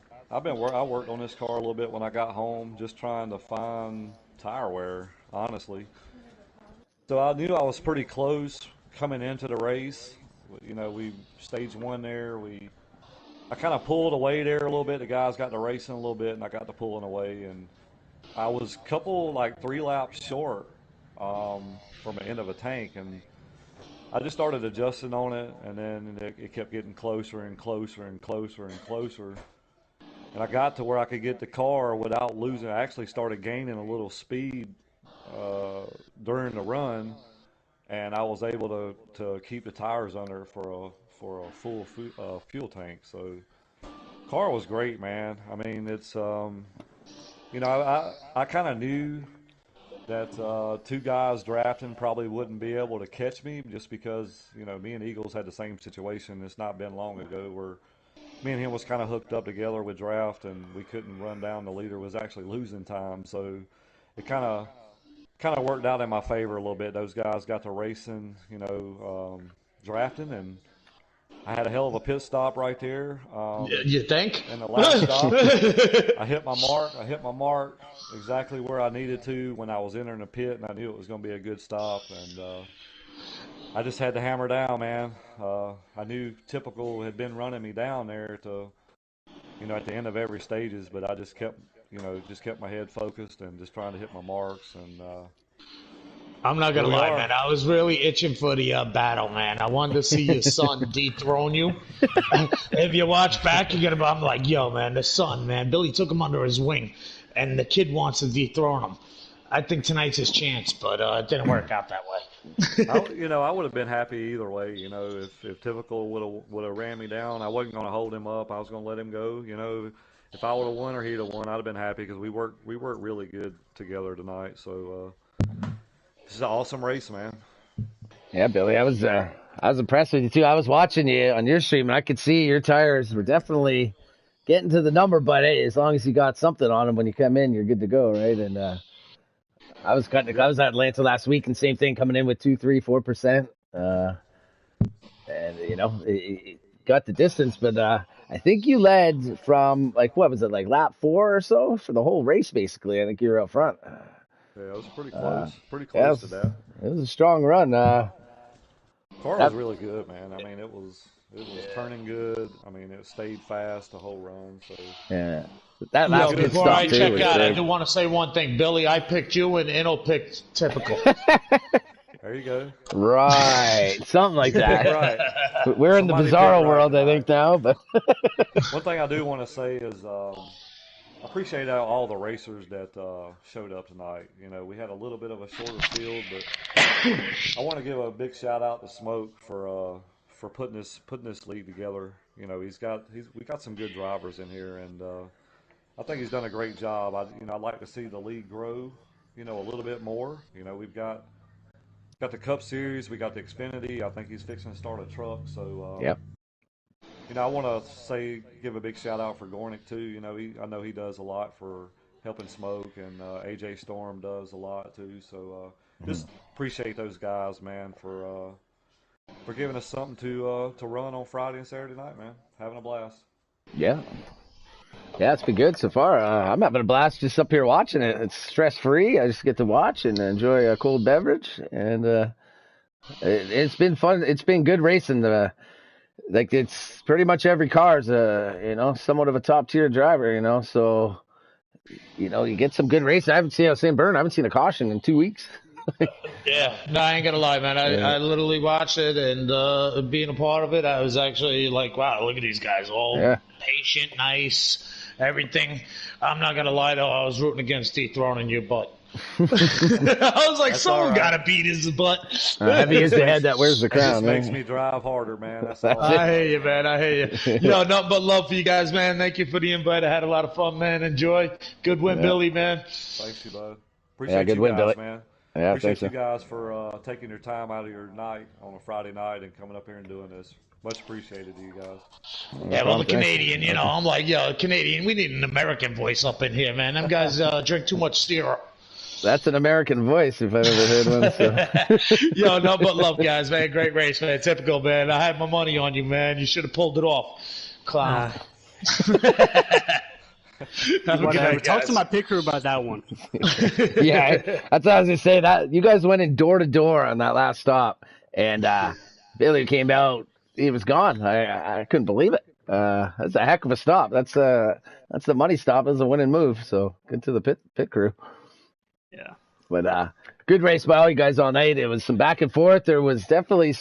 worked on this car a little bit when I got home, just trying to find tire wear, honestly. So I knew I was pretty close coming into the race. You know, we stage one there. I kind of pulled away there a little bit. The guys got to racing a little bit, and I got to pulling away, and I was like 3 laps short from the end of a tank, and I just started adjusting on it, and then it kept getting closer and closer and closer and closer. And I got to where I could get the car without losing. I actually started gaining a little speed during the run, and I was able to keep the tires under for a full fuel tank. So, car was great, man. I mean, it's you know, I kind of knew that 2 guys drafting probably wouldn't be able to catch me just because, you know, me and Eagles had the same situation. It's not been long ago where me and him was kind of hooked up together with draft, and we couldn't run down. The leader was actually losing time, so it kind of worked out in my favor a little bit. Those guys got to racing, you know, drafting, and I had a hell of a pit stop right there. You think? In the last stop, I hit my mark. I hit my mark exactly where I needed to when I was entering the pit, and I knew it was going to be a good stop. And I just had to hammer down, man. I knew Typical had been running me down there to, you know, at the end of every stages, but I just kept my head focused and just trying to hit my marks. And I'm not gonna lie, man. I was really itching for the battle, man. I wanted to see your son dethrone you. If you watch back, I'm like, yo, man, the son, man. Billy took him under his wing, and the kid wants to dethrone him. I think tonight's his chance, but it didn't work out that way. I would have been happy either way. You know, if Typical would have ran me down, I wasn't going to hold him up. I was going to let him go. You know, if I would have won or he'd have won, I'd have been happy because we worked really good together tonight. So this is an awesome race, man. Yeah, Billy, I was impressed with you too. I was watching you on your stream, and I could see your tires were definitely getting to the number. But hey, as long as you got something on them when you come in, you're good to go, right? And I was at Atlanta last week, and same thing, coming in with 2, 3, 4%. And you know, it got the distance, but I think you led from like what was it, like lap 4 or so for the whole race, basically. I think you were up front. Yeah, it was pretty close to that. It was a strong run. Car was really good, man. I mean, it was turning good. I mean, it stayed fast the whole run. So yeah, that last pit before stop I too check was out, big. I do want to say one thing, Billy. I picked you, and Inno picked Typical. There you go. Right, something like that. Right. We're in the bizarro world, I think, now. But one thing I do want to say is I appreciate all the racers that showed up tonight. You know, we had a little bit of a shorter field, but I want to give a big shout out to Smoke for putting this league together. You know, we got some good drivers in here, and I think he's done a great job. I'd like to see the league grow, you know, a little bit more. You know, we've got the Cup Series, we got the Xfinity. I think he's fixing to start a truck, so yep. You know, I want to give a big shout out for Gornick too. You know, I know he does a lot for helping Smoke, and AJ Storm does a lot too. So just appreciate those guys, man, for giving us something to run on Friday and Saturday night, man. Having a blast. Yeah, it's been good so far. I'm having a blast just up here watching it. It's stress free. I just get to watch and enjoy a cold beverage, and it's been fun. It's been good racing. Like it's pretty much every car's you know, somewhat of a top tier driver, you know, so you know, you get some good racing. I haven't seen a caution in 2 weeks. Yeah, no, I ain't gonna lie, man. I literally watched it, and being a part of it, I was actually like, wow, look at these guys, all patient, nice, everything. I'm not gonna lie though, I was rooting against dethroning you, but I was like, That's someone all right. gotta beat his butt. Heavy is the head that wears the It just crown. makes Right? me drive harder, man. That's That's all. I hear you, man. I hear you. Yo, nothing but love for you guys, man. Thank you for the invite. I had a lot of fun, man. Enjoy. Good win, Yeah. Billy, man. Thanks, you, bud. Yeah, Appreciate good you win, guys, Billy. man. Yeah, Appreciate thanks, you man. guys for taking your time out of your night on a Friday night and coming up here and doing this. Much appreciated to you guys. No Yeah, well, problem, the thanks. Canadian, you know, I'm like, yo, Canadian, we need an American voice up in here, man. Them guys drink too much syrup. That's an American voice if I've ever heard one. So. Yo, no but love, guys, man. Great race, man. Typical, man. I had my money on you, man. You should have pulled it off, clown. Have a good Whatever. night, Talk to guys. my picker about that one. Yeah, that's what I was gonna say. That you guys went in door to door on that last stop, and Billy came out. He was gone. I couldn't believe it. That's a heck of a stop. That's the money stop. That's a winning move. So good to the pit crew. Yeah. But good race by all you guys all night. It was some back and forth. There was definitely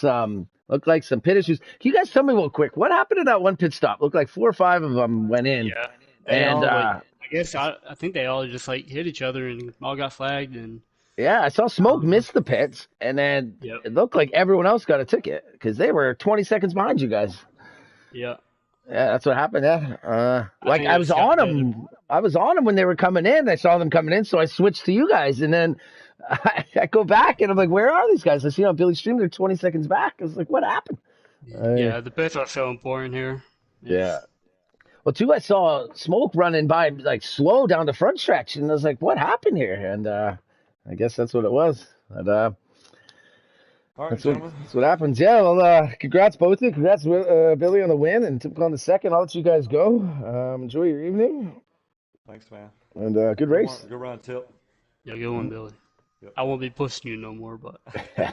looked like some pit issues. Can you guys tell me real quick what happened to that one pit stop? Looked like 4 or 5 of them went in. Yeah. They And all, I guess I think they all just like hit each other and all got flagged and. yeah, I saw Smoke miss the pits, and then it looked like everyone else got a ticket because they were 20 seconds behind you guys. Yeah. Yeah, that's what happened. Yeah, like I was on them. I was on them when they were coming in. I saw them coming in, so I switched to you guys, and then I go back and I'm like, "Where are these guys?" I see on Billy's stream they're 20 seconds back. I was like, "What happened?" Yeah, the pits are so important here. Yeah. Well, too, I saw Smoke running by like slow down the front stretch, and I was like, "What happened here?" And I guess that's what it was. But All right, that's gentlemen. what happens. Yeah. Well, congrats both of you. Congrats, Billy, on the win, and Typical on the second. I'll let you guys go. Enjoy your evening. Thanks, man. And good race. Good run, Tip. Yeah, good one, Billy. Yep. I won't be pushing you no more, but Hey,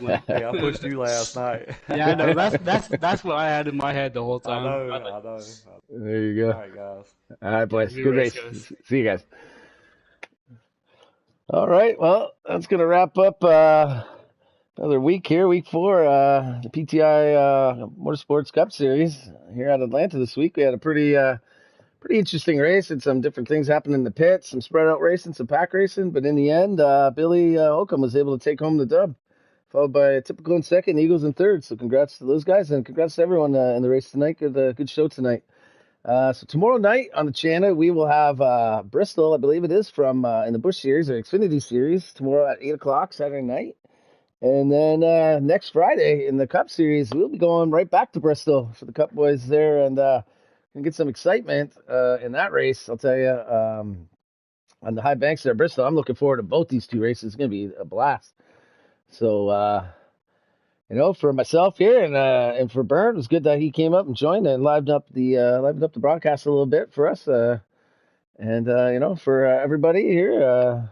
I pushed you last night. yeah, no, that's what I had in my head the whole time. I know. There you go. All right, guys. All right, boys. Good Good race, race. guys. See you guys. All right. Well, that's going to wrap up another week here, week 4, the PTI Motorsports Cup Series here at Atlanta this week. We had a pretty interesting race and some different things happened in the pits, some spread out racing, some pack racing. But in the end, Billy Holcomb was able to take home the dub, followed by Typical in second, Eagles in third. So congrats to those guys, and congrats to everyone in the race tonight. Good show tonight. So tomorrow night on the channel, we will have Bristol, I believe it is, from in the Busch Series or Xfinity Series tomorrow at 8 o'clock Saturday night. And then next Friday in the Cup Series, we'll be going right back to Bristol for the Cup boys there, and can get some excitement in that race. I'll tell you, on the high banks there at Bristol, I'm looking forward to both these 2 races. It's going to be a blast. So, for myself here and for Bern, it was good that he came up and joined and livened up the broadcast a little bit for us. And for everybody here,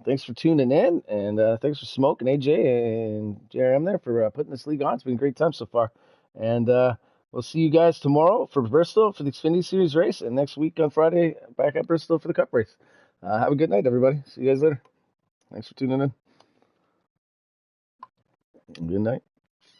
thanks for tuning in, and thanks for Smoke and AJ and JRM there for putting this league on. It's been a great time so far. And we'll see you guys tomorrow for Bristol for the Xfinity Series race, and next week on Friday back at Bristol for the Cup race. Have a good night, everybody. See you guys later. Thanks for tuning in. Good night.